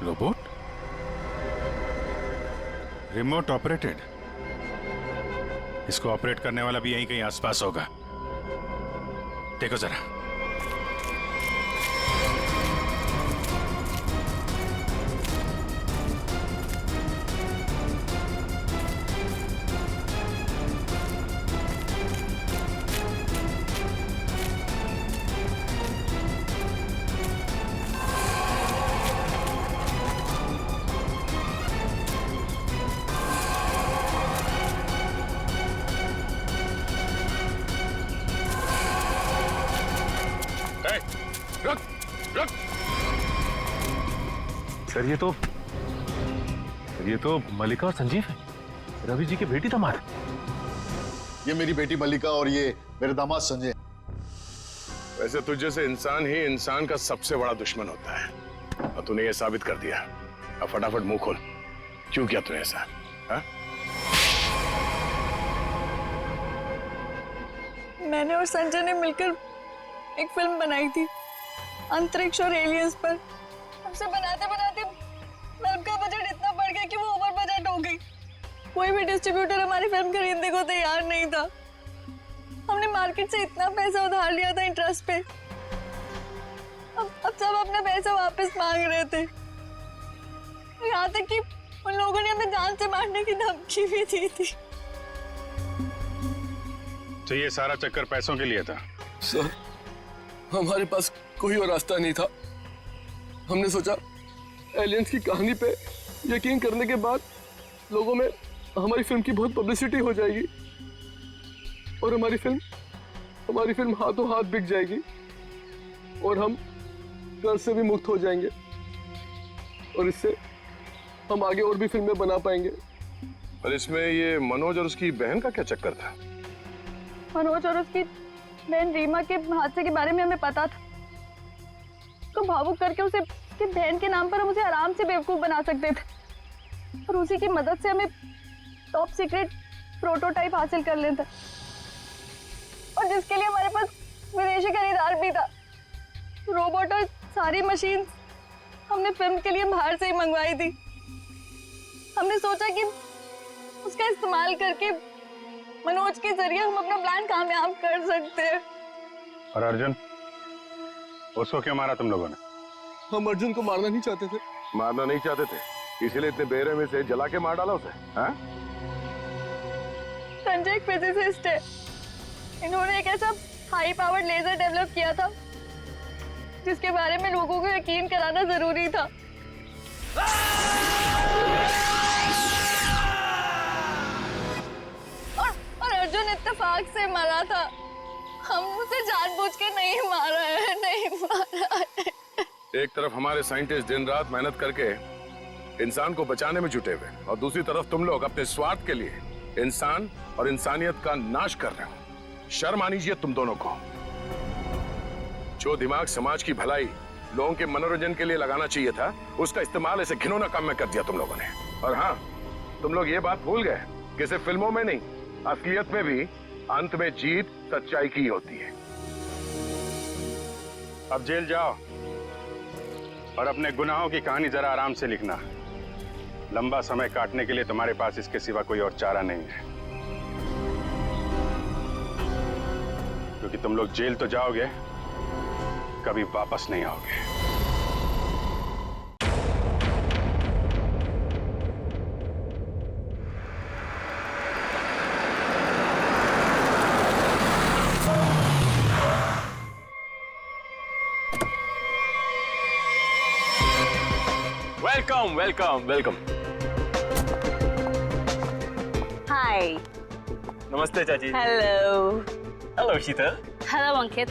रोबोट? Remote operated? इसको ऑपरेट करने वाला भी यहीं कहीं आसपास होगा। देखो जरा। सर ये तो मल्लिका और संजीव है, रवि जी की बेटी दामाद। ये मेरी बेटी मल्लिका और ये मेरे दामाद संजय। वैसे तुझ जैसे इंसान ही इंसान का सबसे बड़ा दुश्मन होता है, और तूने ये साबित कर दिया। अब फटाफट मुंह खोल, क्यों किया तूने ऐसा? हाँ? मैंने और संजय ने मिलकर एक फिल्म बनाई थी अंतरिक्ष और एलियंस पर। हमसे बनाते बनाते फिल्म का बजट इतना बढ़ गया कि वो ओवर बजट हो गई। कोई भी डिस्ट्रीब्यूटर हमारी फिल्म खरीदने को तैयार नहीं था। हमने मार्केट से इतना पैसा उधार लिया था इंटरेस्ट पे। अब सब अपना पैसा वापस मांग रहे थे। यहाँ तक कि उन लोगों ने हमें जान से मारने की धमकी भी दी थी। तो ये सारा चक्कर पैसों के लिए था? सर, हमारे पास कोई और रास्ता नहीं था। हमने सोचा एलियंस की कहानी पे यकीन करने के बाद लोगों में हमारी फिल्म की बहुत पब्लिसिटी हो जाएगी और हमारी फिल्म हाथों हाथ बिक जाएगी और हम कर्ज से भी मुक्त हो जाएंगे और इससे हम आगे और भी फिल्में बना पाएंगे। और इसमें ये मनोज और उसकी बहन का क्या चक्कर था? मनोज और उसकी बहन रीमा के हादसे के बारे में हमें पता था, तो भावुक करके उसे उसकी बहन के नाम पर हम उसे आराम से बेवकूफ बना सकते थे और उसी की मदद से हमें टॉप सीक्रेट प्रोटोटाइप हासिल कर लेता और जिसके लिए हमारे पास विदेशी खरीदार भी था। रोबोट और सारी मशीन हमने फिल्म के लिए बाहर से ही मंगवाई थी। हमने सोचा कि उसका इस्तेमाल करके मनोज के जरिए हम अपना प्लान कामयाब कर सकते हैं। और अर्जुन, उसको क्यों मारा तुम लोगों ने? हम अर्जुन को मारना नहीं चाहते थे। मारना नहीं चाहते थे, इसीलिए इतने बेरहमी से जला के मार डाला उसे? हाँ? संजय एक फिजिसिस्ट है, इन्होंने एक ऐसा हाई पावर्ड लेजर डेवलप किया था जिसके बारे में लोगों को यकीन कराना जरूरी था। और अर्जुन इत्तेफाक से मरा था, हम उसे जानबूझ के नहीं मारा है, नहीं मारा है। एक तरफ हमारे साइंटिस्ट दिन रात मेहनत करके इंसान को बचाने में जुटे हुए और दूसरी तरफ तुम लोग अपने स्वार्थ के लिए इंसान और इंसानियत का नाश कर रहे हो। शर्म आनी चाहिए तुम दोनों को। जो दिमाग समाज की भलाई, लोगों के मनोरंजन के लिए लगाना चाहिए था, उसका इस्तेमाल ऐसे घिनौना काम में कर दिया तुम लोगों ने। और हाँ, तुम लोग ये बात भूल गए कि सिर्फ फिल्मों में नहीं, असलियत में भी अंत में जीत सच्चाई की होती है। अब जेल जाओ और अपने गुनाहों की कहानी जरा आराम से लिखना। लंबा समय काटने के लिए तुम्हारे पास इसके सिवा कोई और चारा नहीं है, क्योंकि तुम लोग जेल तो जाओगे, कभी वापस नहीं आओगे। Welcome welcome welcome. हाय। नमस्ते चाची। Hello. Hello Sheetal. Hello Ankit.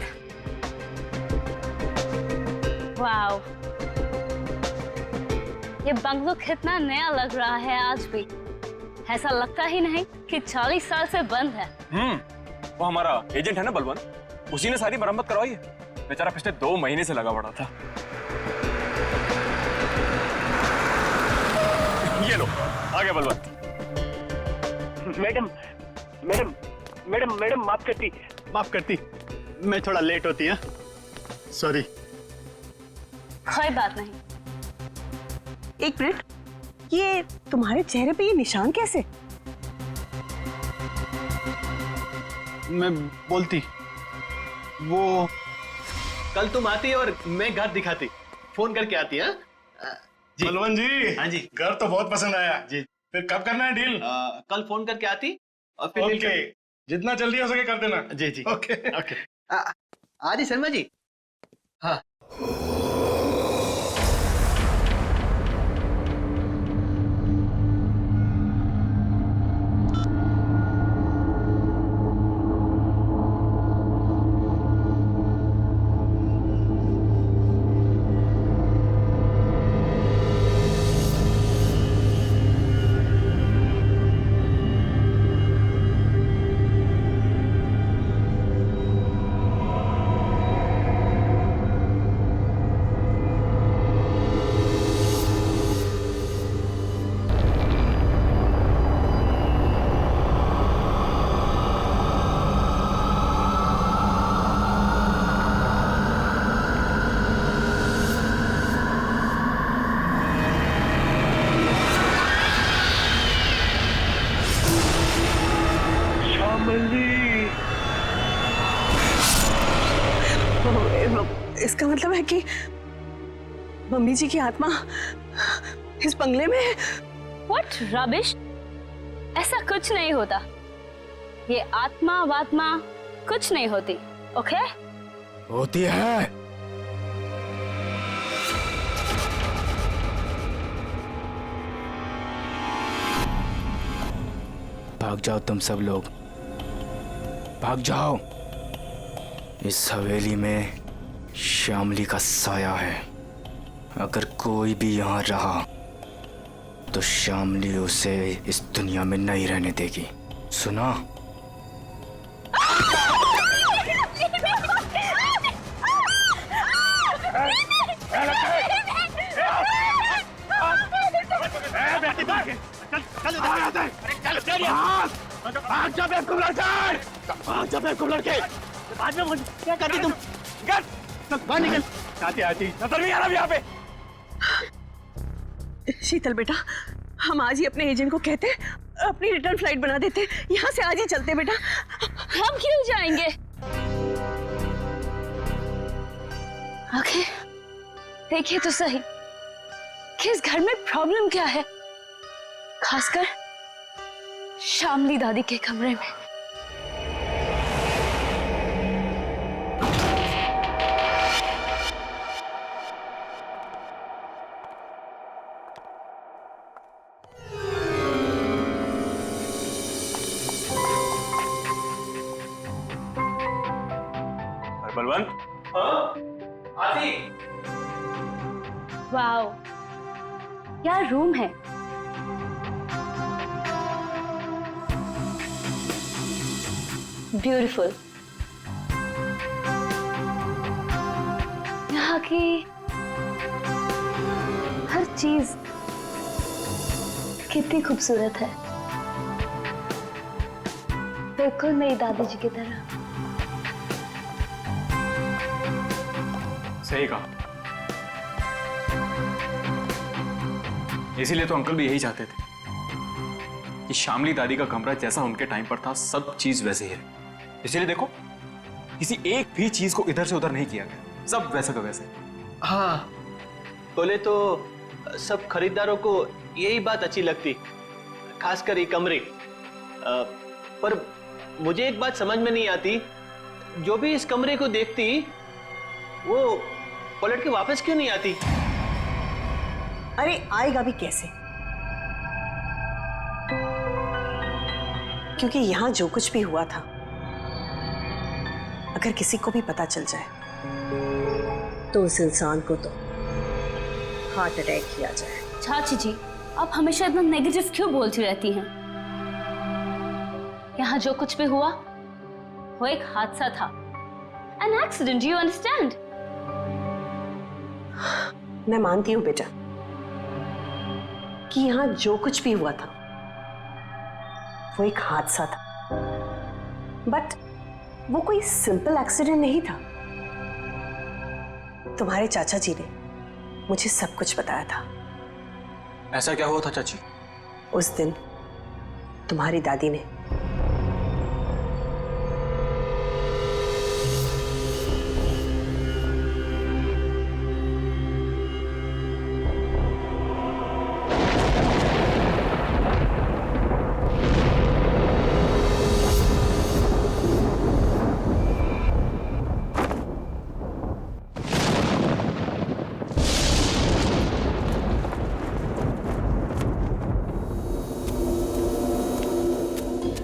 Wow, ये बंगलो कितना नया लग रहा है आज भी। ऐसा लगता ही नहीं कि 40 साल से बंद है। वो हमारा एजेंट है ना बलवंत, उसी ने सारी मरम्मत करवाई है। बेचारा पिछले 2 महीने से लगा पड़ा था। ये लो, आ गया Balwant. Madam madam madam madam माफ करती, मैं थोड़ा लेट होती है, सॉरी। कोई बात नहीं। एक मिनट, ये तुम्हारे चेहरे पे ये निशान कैसे? मैं बोलती, वो कल तुम आती और मैं घर दिखाती, फोन करके आती है। बलवंत जी। हाँ जी। घर तो बहुत पसंद आया जी। फिर कब करना है डील? कल फोन करके आती और फिर ओके, जितना जल्दी हो सके कर देना। जी जी। Okay okay. आदि शर्मा जी। हाँ। इसका मतलब है कि मम्मी जी की आत्मा इस बंगले में है। What rubbish? ऐसा कुछ नहीं होता। ये आत्मा वात्मा कुछ नहीं होती, ओके? होती है। भाग जाओ तुम सब लोग, भाग जाओ। इस हवेली में श्यामली का साया है। अगर कोई भी यहाँ रहा तो श्यामली उसे इस दुनिया में नहीं रहने देगी, सुना? क्या करती तुम? बाहर निकल। आती नजर नहीं आ रहा यहाँ पे। शीतल बेटा, हम आज ही अपने एजेंट को कहते अपनी रिटर्न फ्लाइट बना देते, यहाँ से आज ही चलते बेटा। हम क्यों जाएंगे? आखिर देखिए तो सही कि इस घर में प्रॉब्लम क्या है, खासकर श्यामली दादी के कमरे में। बलवंत, आती। वाओ, क्या रूम है। ब्यूटीफुल। यहाँ की हर चीज कितनी खूबसूरत है, बिल्कुल मेरी दादी जी की तरह। सही कहा, इसीलिए तो अंकल भी यही चाहते थे कि श्यामली दादी का कमरा जैसा उनके टाइम पर था सब चीज वैसे ही रहे। इसलिए देखो, किसी एक भी चीज को इधर से उधर नहीं किया गया, सब वैसा का वैसे। हाँ, बोले तो सब खरीदारों को यही बात अच्छी लगती, खासकर ये कमरे। पर मुझे एक बात समझ में नहीं आती, जो भी इस कमरे को देखती वो पलट के वापस क्यों नहीं आती? अरे आएगा भी कैसे, क्योंकि यहाँ जो कुछ भी हुआ था, अगर किसी को भी पता चल जाए तो उस इंसान को तो हार्ट अटैक किया जाए। चाची जी, आप हमेशा इतना नेगेटिव क्यों बोलती रहती हैं? यहाँ जो कुछ भी हुआ वो एक हादसा था, एन एक्सीडेंट, यू अंडरस्टैंड? मैं मानती हूँ बेटा कि यहाँ जो कुछ भी हुआ था वो एक हादसा था, बट वो कोई सिंपल एक्सीडेंट नहीं था। तुम्हारे चाचा जी ने मुझे सब कुछ बताया था। ऐसा क्या हुआ था चाची? उस दिन तुम्हारी दादी ने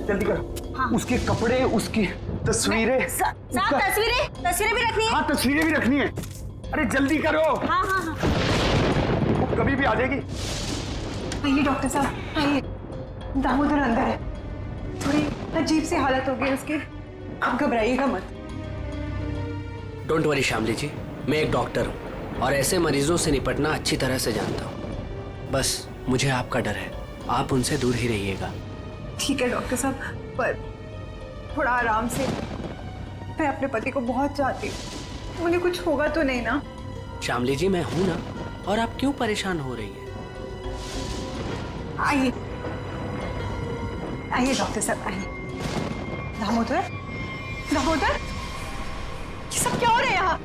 जल्दी कर। हाँ। उसके कपड़े, उसकी तस्वीरें, तस्वीरें भी रखनी है। हाँ, तस्वीरें भी रखनी है। अरे जल्दी करो। हाँ हाँ हाँ, वो कभी भी आ जाएगी। आइए डॉक्टर साहब, आइए। दामोदर अंदर है, थोड़ी अजीब सी हालत हो गई उसकी, आप घबराइएगा मत। डोंट वरी श्यामली जी, मैं एक डॉक्टर हूँ और ऐसे मरीजों से निपटना अच्छी तरह से जानता हूँ। बस मुझे आपका डर है, आप उनसे दूर ही रहिएगा। ठीक है डॉक्टर साहब, पर थोड़ा आराम से। मैं अपने पति को बहुत चाहती हूँ, मुझे कुछ होगा तो नहीं ना? श्यामली जी, मैं हूं ना, और आप क्यों परेशान हो रही हैं? आइए आइए डॉक्टर साहब, आइए। दामोदर, दामोदर, ये सब क्या हो रहा है यहाँ?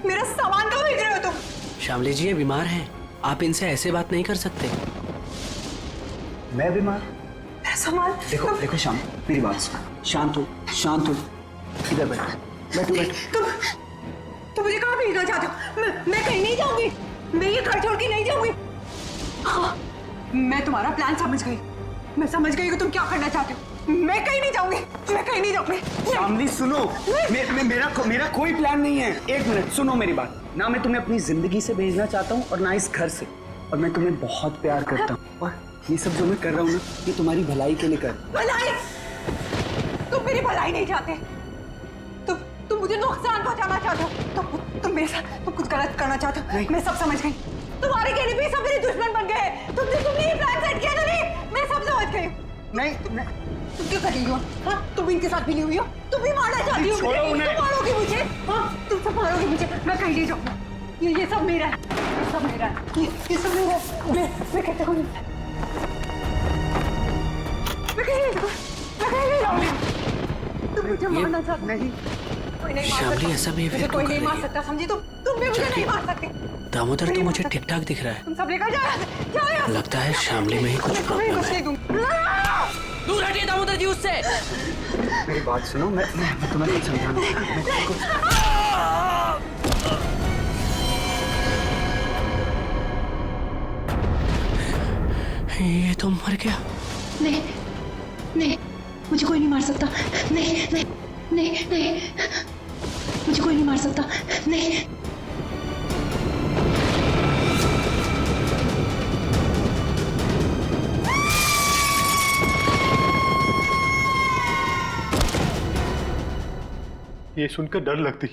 मेरा सामान कहाँ भेज रहे हो तुम? श्यामली जी, ये बीमार हैं, आप इनसे ऐसे बात नहीं कर सकते। मैं बीमार? मेरा सामान? देखो देखो श्याम, मेरी बात सुनो, शांत हो, शांत हो। इधर बैठ, बैठो बैठो। तुम मुझे कहाँ भेजना चाहते हो? मैं कहीं नहीं जाऊंगी, मैं ये घर छोड़ के नहीं जाऊंगी। हाँ, मैं तुम्हारा प्लान समझ गई। मैं समझ गई कि तुम क्या करना चाहते हो। मैं कहीं नहीं जाऊंगी, मैं कहीं नहीं जाऊंगी। शामली सुनो, मेरा कोई प्लान नहीं है। एक मिनट सुनो मेरी बात। ना मैं तुम्हें अपनी जिंदगी से भेजना चाहता हूँ और ना इस घर से। और मैं तुम्हें बहुत प्यार करता हूँ और ये सब जो मैं कर रहा हूँ ना, ये तुम्हारी भलाई के लिए कर। भलाई? तुम मेरी भलाई नहीं चाहते, तुम मुझे नुकसान पहुंचाना चाहते हो। तुम मेरे साथ कुछ गलत करना चाहते हो। मैं सब समझ गई। तुम्हारे के लिए भी सब मेरे दुश्मन बन गए। तुमने ये प्लान सेट किया था। नहीं, मैं सब समझ गई। नहीं, तुम क्यों कर रही हो? हाँ, तुम इनके साथ मिली हुई हो। तुम भी मारना चाहती हो। तुम मारोगी मुझे। हाँ, तुम सब मारोगी मुझे। मैं कहीं नहीं जाऊंगी। ये सब मेरा है, ये सब मेरा है, ये सब मेरा है। मैं कहते हूँ मैं कहीं नहीं जाऊंगी। तुम मुझे मारना चाहते नहीं। कोई नहीं मार सकता। ऐसा बिहेवियर कोई नहीं मार सकता, समझी? तुम भी मुझे नहीं मार सकते। दामोदर तो मुझे ठीक ठाक दिख रहा है। तुम सब लेकर जाओ। लगता है शामली में ही कुछ प्रॉब्लम है। दूर हटिए दामोदर जी उससे। मेरी बात सुनो, मैं तुम्हें कुछ समझाना। ये तो मर गया। नहीं नहीं, मुझे कोई नहीं मार सकता। नहीं नहीं नहीं नहीं, मुझे कोई नहीं मार सकता। नहीं। ये सुनकर डर लगती।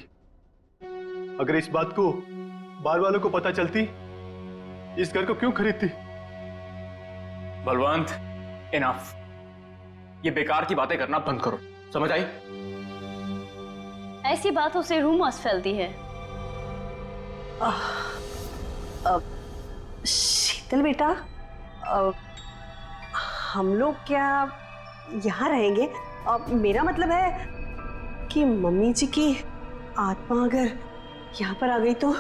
अगर इस बात को बार वालों को पता चलती, इस घर को क्यों खरीदती? बलवंत, इनफ। ये बेकार की बातें करना बंद करो, समझ आई? ऐसी बातों से रूमर्स फैलती है। शीतल बेटा, हम लोग क्या यहाँ रहेंगे? मेरा मतलब है कि मम्मी जी की आत्मा अगर यहाँ पर आ गई तो।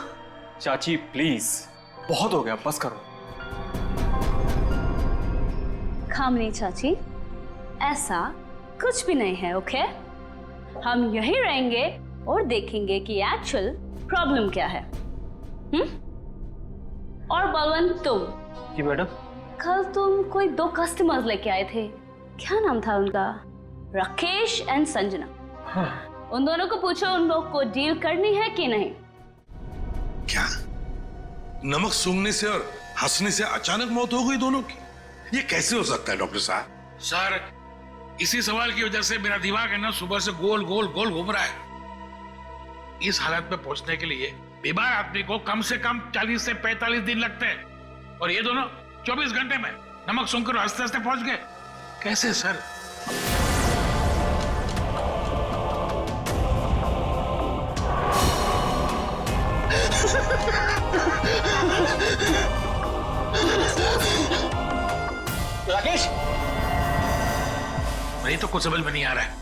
चाची प्लीज, बहुत हो गया, बस करो। खामनी चाची, ऐसा कुछ भी नहीं है। ओके, हम यहीं रहेंगे और देखेंगे कि एक्चुअल प्रॉब्लम क्या है। और बलवंत, तुम जी मैडम। कल तुम कोई 2 कस्टमर्स लेके आए थे, क्या नाम था उनका? राकेश एंड संजना। हाँ। उन दोनों को पूछो उन लोग को डील करनी है कि नहीं। क्या नमक सूंघने से और हंसने से अचानक मौत हो गई दोनों की? ये कैसे हो सकता है डॉक्टर साहब? सर, इसी सवाल की वजह से मेरा दिमाग है ना सुबह से गोल गोल गोल घूम रहा है। इस हालत में पहुंचने के लिए बीमार आदमी को कम से कम 40 से 45 दिन लगते हैं और ये दोनों 24 घंटे में नमक सूंघकर हंसते हंसते पहुंच गए। कैसे सर? राकेश, नहीं तो कुछ समझ में नहीं आ रहा है।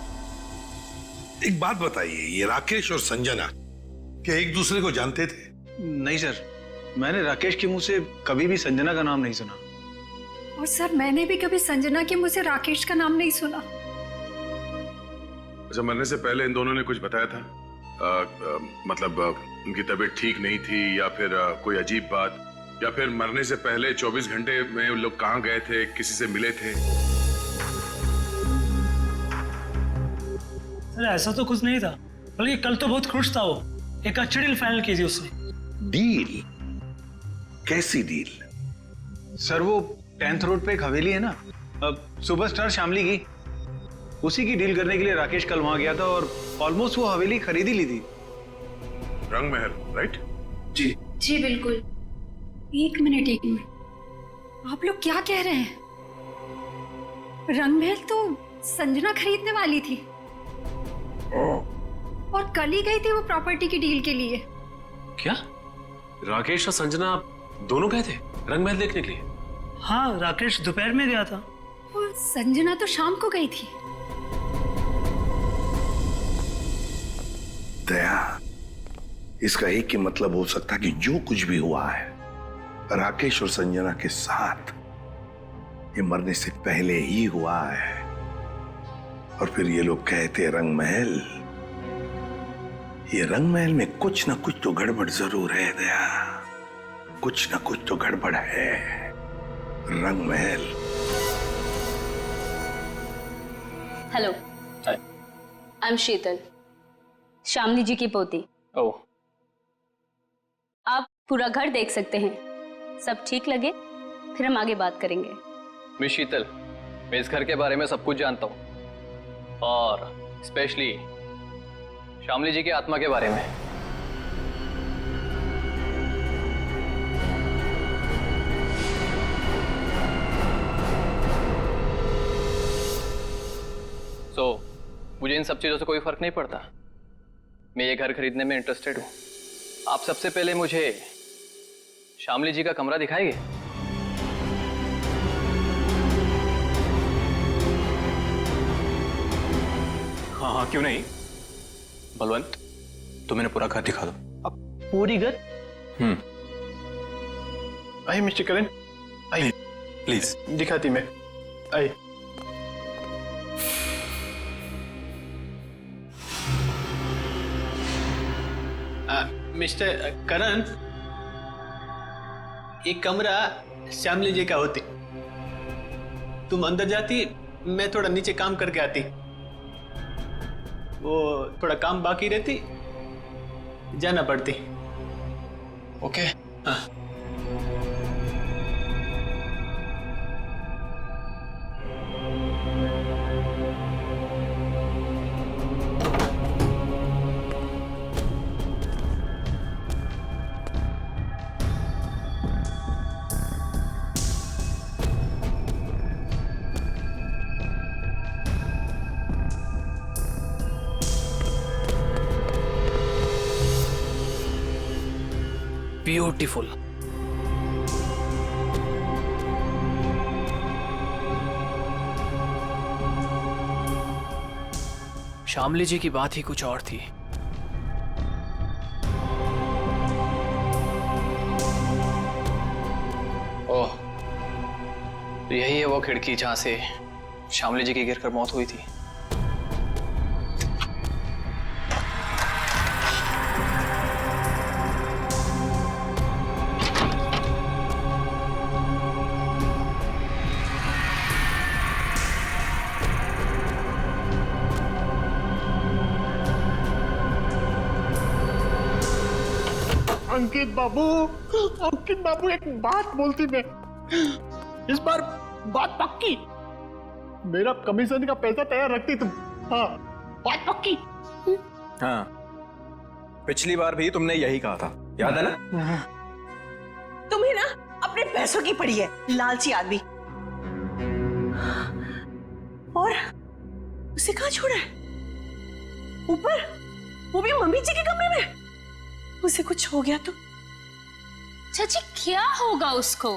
एक बात बताइए, ये राकेश और संजना क्या एक दूसरे को जानते थे? नहीं सर, मैंने राकेश के मुंह से कभी भी संजना का नाम नहीं सुना। और सर, मैंने भी कभी संजना के मुंह से राकेश का नाम नहीं सुना। अच्छा, मरने से पहले इन दोनों ने कुछ बताया था? मतलब उनकी तबीयत ठीक नहीं थी या फिर कोई अजीब बात, या फिर मरने से पहले 24 घंटे में वो लोग कहाँ गए थे, किसी से मिले थे? सर ऐसा तो कुछ नहीं था, बल्कि कल तो बहुत खुश था वो। एक अच्छी डील फाइनल की थी उसने। डील? कैसी डील? सर, वो 10th रोड पे एक हवेली है ना, सुपरस्टार शामली की, उसी की डील करने के लिए राकेश कल वहां गया था और ऑलमोस्ट वो हवेली खरीद ही ली थी। रंग महल, राइट? जी जी बिल्कुल। एक मिनट, आप लोग क्या कह रहे हैं? रंगमहल तो संजना खरीदने वाली थी और कल ही गई थी वो प्रॉपर्टी की डील के लिए। क्या राकेश और संजना दोनों गए थे रंगमहल देखने के लिए? हाँ, राकेश दोपहर में गया था और संजना तो शाम को गई थी। दया, इसका एक ही मतलब हो सकता कि जो कुछ भी हुआ है राकेश और संजना के साथ, ये मरने से पहले ही हुआ है। और फिर ये लोग कहते रंगमहल, ये रंगमहल में कुछ ना कुछ तो गड़बड़ जरूर है दया, कुछ ना कुछ तो गड़बड़ है। रंगमहल हेलो, आई एम शीतल, शामली जी की पोती। ओह, आप पूरा घर देख सकते हैं, सब ठीक लगे फिर हम आगे बात करेंगे। मिस शीतल, मैं इस घर के बारे में सब कुछ जानता हूँ और स्पेशली शामली जी की आत्मा के बारे में। मुझे इन सब चीजों से कोई फर्क नहीं पड़ता। मैं ये घर खरीदने में इंटरेस्टेड हूँ। आप सबसे पहले मुझे शामली जी का कमरा दिखाएंगे? हाँ हाँ, क्यों नहीं। बलवंत, तुम इन्हें पूरा घर दिखा दो। अब पूरी घर? आइए मिस्टर करण, आइए प्लीज। दिखाती मैं, आइए। मिस्टर करण, एक कमरा श्यामली जी का होती। तुम अंदर जाती, मैं थोड़ा नीचे काम करके आती। वो थोड़ा काम बाकी रहती, जाना पड़ती। ओके। हाँ। ब्यूटीफुल। शामली जी की बात ही कुछ और थी। ओह, तो यही है वो खिड़की जहां से शामली जी की गिरकर मौत हुई थी। अंकित बाबू एक बात बोलती मैं, इस बार बात पक्की। मेरा कमीशन का पैसा तैयार रखती तुम। हाँ, बात पक्की। हाँ, पिछली बार भी तुमने यही कहा था, याद है ना? तुम्हें ना अपने पैसों की पड़ी है, लालची आदमी। और उसे कहाँ छोड़ा है? ऊपर, वो भी मम्मी जी के कमरे में। उसे कुछ हो गया तो? चाची क्या होगा उसको?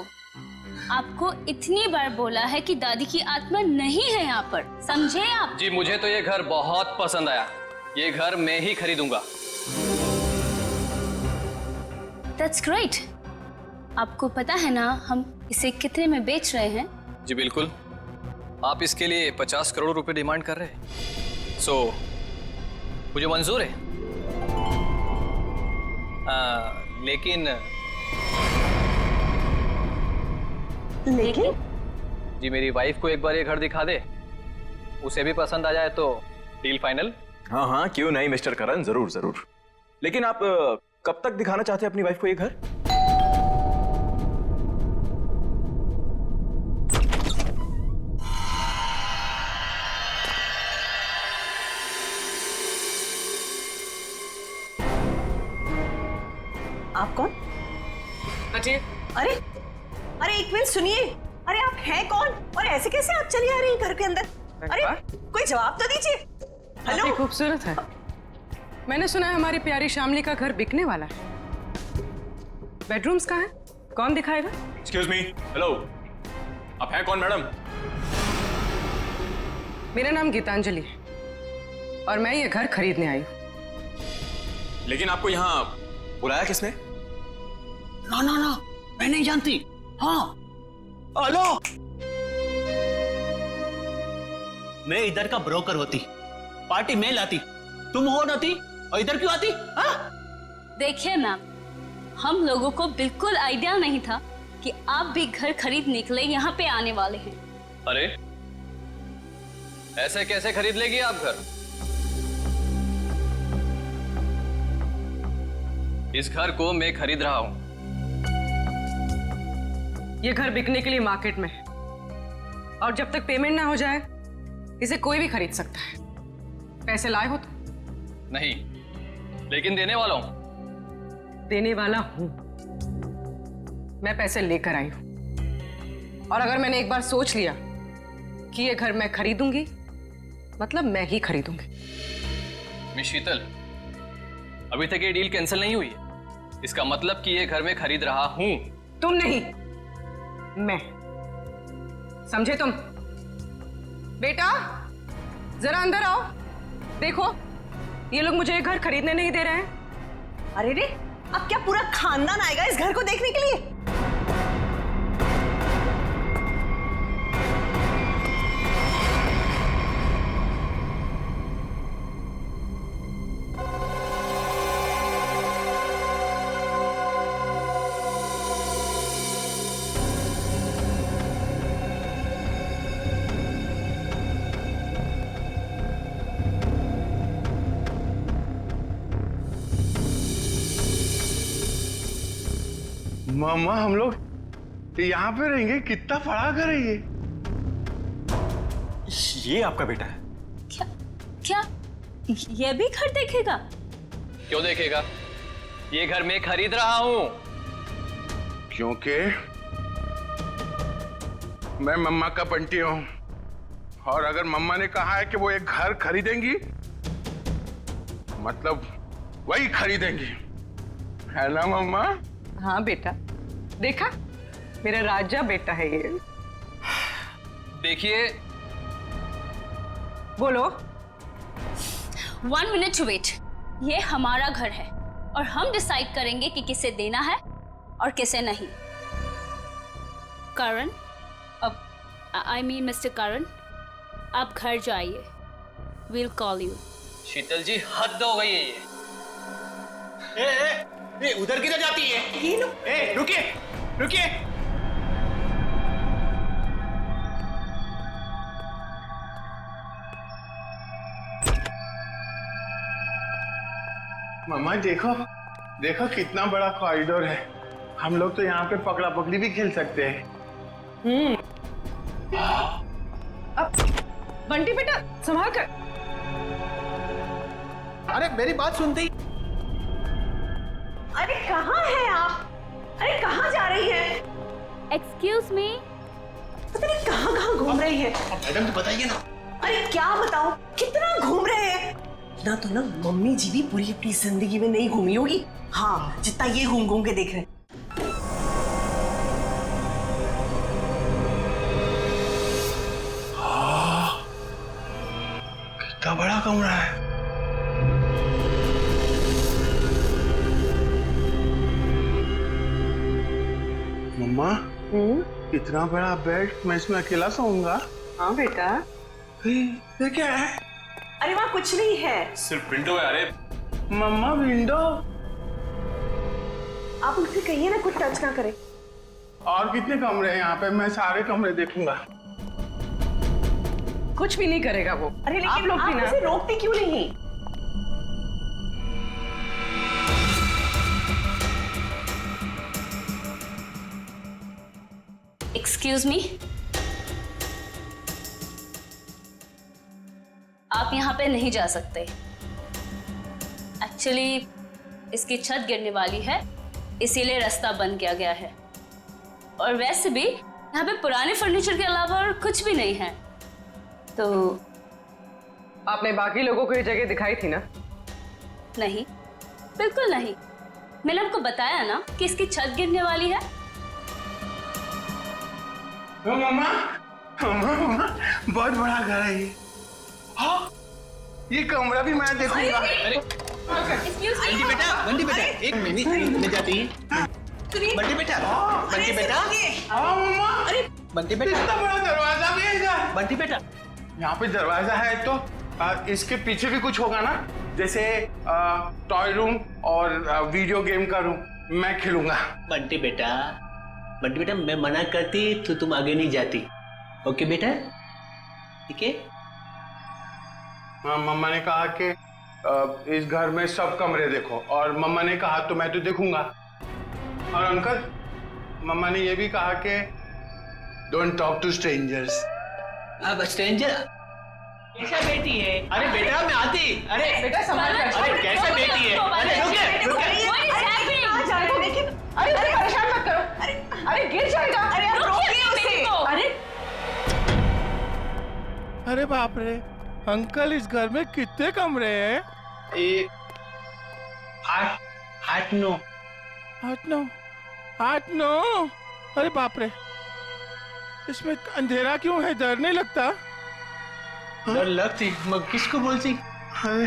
आपको इतनी बार बोला है कि दादी की आत्मा नहीं है यहाँ पर, समझे आप? जी, मुझे तो ये घर बहुत पसंद आया। ये घर मैं ही खरीदूंगा। That's great। आपको पता है ना हम इसे कितने में बेच रहे हैं? जी बिल्कुल। आप इसके लिए 50 करोड़ रुपए डिमांड कर रहे हैं। सो मुझे मंजूर है। लेकिन जी, मेरी वाइफ को एक बार ये घर दिखा दे, उसे भी पसंद आ जाए तो डील फाइनल। हाँ हाँ, क्यों नहीं मिस्टर करण, जरूर जरूर। लेकिन आप कब तक दिखाना चाहते हैं अपनी वाइफ को ये घर? आप कौन? अजय। अरे अरे एक मिनट सुनिए। अरे आप हैं कौन और ऐसे कैसे आप चली आ रही हैं घर के अंदर? अरे कोई जवाब तो दीजिए। हेलो। काफी खूबसूरत है। मैंने सुना है हमारी प्यारी शामली का घर बिकने वाला है। बेडरूम्स कहाँ हैं? कौन दिखाएगा? एक्सक्यूज मी, हेलो, आप हैं कौन मैडम? मेरा नाम गीतांजलि है और मैं ये घर खरीदने आई हूँ। लेकिन आपको यहाँ बुलाया किसने? ना ना ना, मैं नहीं जानती। हाँ, हेलो, मैं इधर का ब्रोकर होती, पार्टी में लाती, तुम हो नाती और इधर क्यों आती? हाँ? देखिए मैम, हम लोगों को बिल्कुल आइडिया नहीं था कि आप भी घर खरीदने के लिए यहाँ पे आने वाले हैं। अरे, ऐसे कैसे खरीद लेगी आप घर? इस घर को मैं खरीद रहा हूं। ये घर बिकने के लिए मार्केट में है और जब तक पेमेंट ना हो जाए इसे कोई भी खरीद सकता है। पैसे लाए हो तो? नहीं, लेकिन देने वाला हूं। देने वाला हूं। मैं पैसे लेकर आई हूं और अगर मैंने एक बार सोच लिया कि ये घर मैं खरीदूंगी मतलब मैं ही खरीदूंगी। मिस शीतल, अभी तक ये डील कैंसिल नहीं हुई है। इसका मतलब कि ये घर मैं खरीद रहा हूं। तुम नहीं, मैं। समझे तुम? बेटा जरा अंदर आओ। देखो ये लोग मुझे ये घर खरीदने नहीं दे रहे हैं। अरे रे, अब क्या पूरा खानदान आएगा इस घर को देखने के लिए? मामा हम लोग यहाँ पे रहेंगे? कितना बड़ा घर है ये आपका बेटा है? क्या ये भी घर देखेगा? क्यों देखेगा? ये घर मैं खरीद रहा हूं। क्योंकि मैं मम्मा का बंटी हूं और अगर मम्मा ने कहा है कि वो एक घर खरीदेंगी मतलब वही खरीदेंगी, है ना मम्मा? हाँ बेटा, देखा मेरा राजा बेटा है ये। देखिए, बोलो। 1 मिनट टू वेट। ये हमारा घर है और हम डिसाइड करेंगे कि किसे देना है और किसे नहीं। करण, अब आई मीन मिस्टर करण, आप घर जाइए। Will call you. Sheetal ji, हद हो गई है ये। उधर किधर जाती है? ये लो। रुकिए रुकिए। मामा देखो देखो कितना बड़ा कॉरिडोर है। हम लोग तो यहाँ पे पकड़ा पकड़ी भी खेल सकते हैं। अब बंटी बेटा संभाल कर। अरे मेरी बात सुनती। अरे कहाँ हैं आप? अरे कहाँ जा रही हैं? Excuse me. पता नहीं कहाँ कहाँ घूम रही है। मैडम तो बताइए ना। अरे क्या बताऊं, कितना घूम रहे हैं। ना तो ना मम्मी जी भी पूरी अपनी जिंदगी में नहीं घूमी होगी, हाँ, जितना ये घूम घूम के देख रहे हैं। कितना बड़ा कमरा है। मम्मा, इतना बड़ा बेड, मैं इसमें अकेला सोऊंगा? हाँ बेटा। ये क्या है? अरे वहाँ कुछ नहीं है। सिर्फ विंडो है। अरे मम्मा विंडो? आप उनसे कहिए ना कुछ टच ना करें। और कितने कमरे हैं यहाँ पे? मैं सारे कमरे देखूंगा। कुछ भी नहीं करेगा वो। अरे लेकिन आप लोग भी ना उसे रोकते क्यों नहीं? Excuse me. आप यहाँ पे नहीं जा सकते। एक्चुअली इसकी छत गिरने वाली है, इसीलिए रास्ता बंद किया गया है। और वैसे भी यहाँ पे पुराने फर्नीचर के अलावा और कुछ भी नहीं है। तो आपने बाकी लोगों को ये जगह दिखाई थी ना? नहीं, बिल्कुल नहीं। मैंने आपको बताया ना कि इसकी छत गिरने वाली है। मम्मा, मम्मा, बहुत बड़ा घर है ये। हाँ, ये कमरा भी मैं देखूंगा। बंटी बेटा, एक मिनट में जाती है। बंटी बेटा, बंटी बेटा। हाँ मम्मा। अरे बंटी बेटा, इतना बड़ा दरवाजा भी है इधर। बंटी बेटा, यहाँ पे दरवाजा है तो इसके पीछे भी कुछ होगा ना, जैसे टॉय रूम और वीडियो गेम का रूम। मैं खेलूंगा। बंटी बेटा, मैं मना करती तो तुम आगे नहीं जाती। ओके बेटा, ठीक है? हाँ, मम्मा ने कहा कि इस घर में सब कमरे देखो, और मम्मा ने कहा तो मैं तो देखूंगा। और अंकल, मम्मा ने ये भी कहा कि डोंट टॉक टू स्ट्रेंजर्स। अब स्ट्रेंजर कैसा बेटी है? अरे बेटा मैं आती। अरे बेटा संभाल कर। अरे कैसे बेटी है? अरे रुके। अरे परेशान मत करो। अरे गिर जाएगा। अरे आप रोकिए उसे। अरे बाप रे अंकल, इस घर में कितने कमरे हैं? 8-9। अरे बाप रे, इसमें अंधेरा क्यों है? डर नहीं लगता? डर लगती मगर किसको बोलती? अरे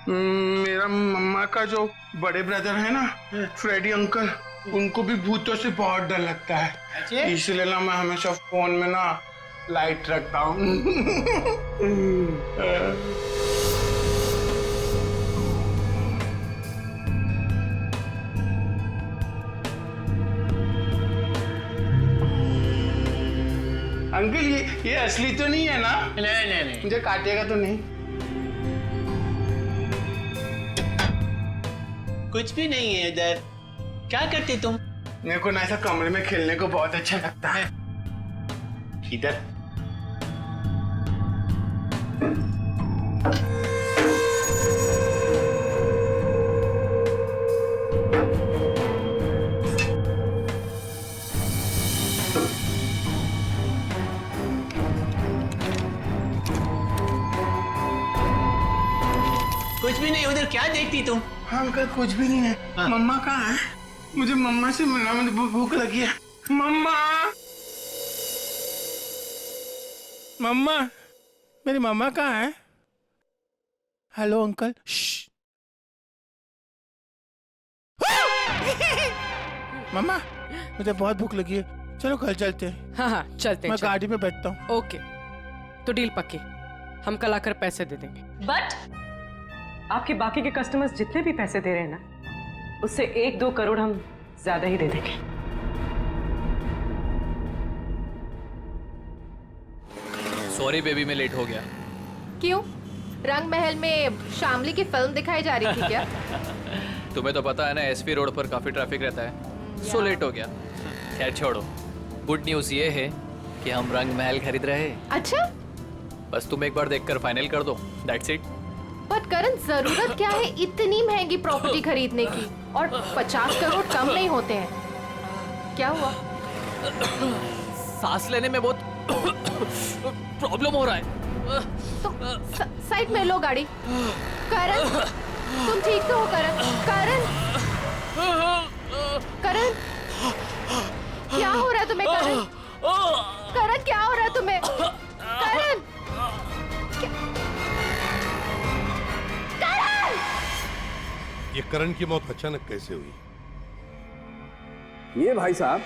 मेरा मम्मा का जो बड़े ब्रदर है ना, फ्रेडी अंकल, उनको भी भूतों से बहुत डर लगता है। इसलिए ना मैं हमेशा फोन में ना लाइट रखता हूँ। अंकल ये असली तो नहीं है ना? नहीं। मुझे काटेगा तो नहीं? कुछ भी नहीं है इधर। क्या करते तुम? मेरे को ना ऐसा कमरे में खेलने को बहुत अच्छा लगता है। इधर कुछ भी नहीं। उधर क्या देखती तुम? हाँ अंकल, कुछ भी नहीं है। हाँ। मम्मा कहाँ है? मुझे मम्मा से मिलना, मुझे भूख लगी है। मम्मा, मेरी मम्मा कहाँ है? Hello uncle. मम्मा, मुझे बहुत भूख लगी है, चलो घर चलते हैं। हाँ चलते हैं। मैं गाड़ी में बैठता हूँ। ओके, तो डील पक्की। हम कल आकर पैसे दे देंगे। बट आपके बाकी के कस्टमर्स जितने भी पैसे दे रहे हैं ना, उससे 1-2 करोड़ हम ज्यादा ही दे देंगे। सॉरी बेबी, मैं लेट हो गया। क्यों? रंग महल में शामली की फिल्म दिखाई जा रही थी क्या? तुम्हें तो पता है ना, एसपी रोड पर काफी ट्रैफिक रहता है, सो लेट हो गया। खैर छोड़ो, गुड न्यूज ये है कि हम रंग महल खरीद रहे हैं। अच्छा, बस तुम एक बार देखकर फाइनल कर दो, दैट्स इट। बट करण, जरूरत क्या है इतनी महंगी प्रॉपर्टी खरीदने की? और 50 करोड़ कम नहीं होते हैं। क्या हुआ? सांस लेने में बहुत प्रॉब्लम हो रहा है। तो साइड में लो गाड़ी। करण, तुम ठीक तो हो? करण, क्या हो रहा है तुम्हें? करण, क्या हो रहा है तुम्हें? करण, ये करण की मौत अचानक कैसे हुई? ये भाई साहब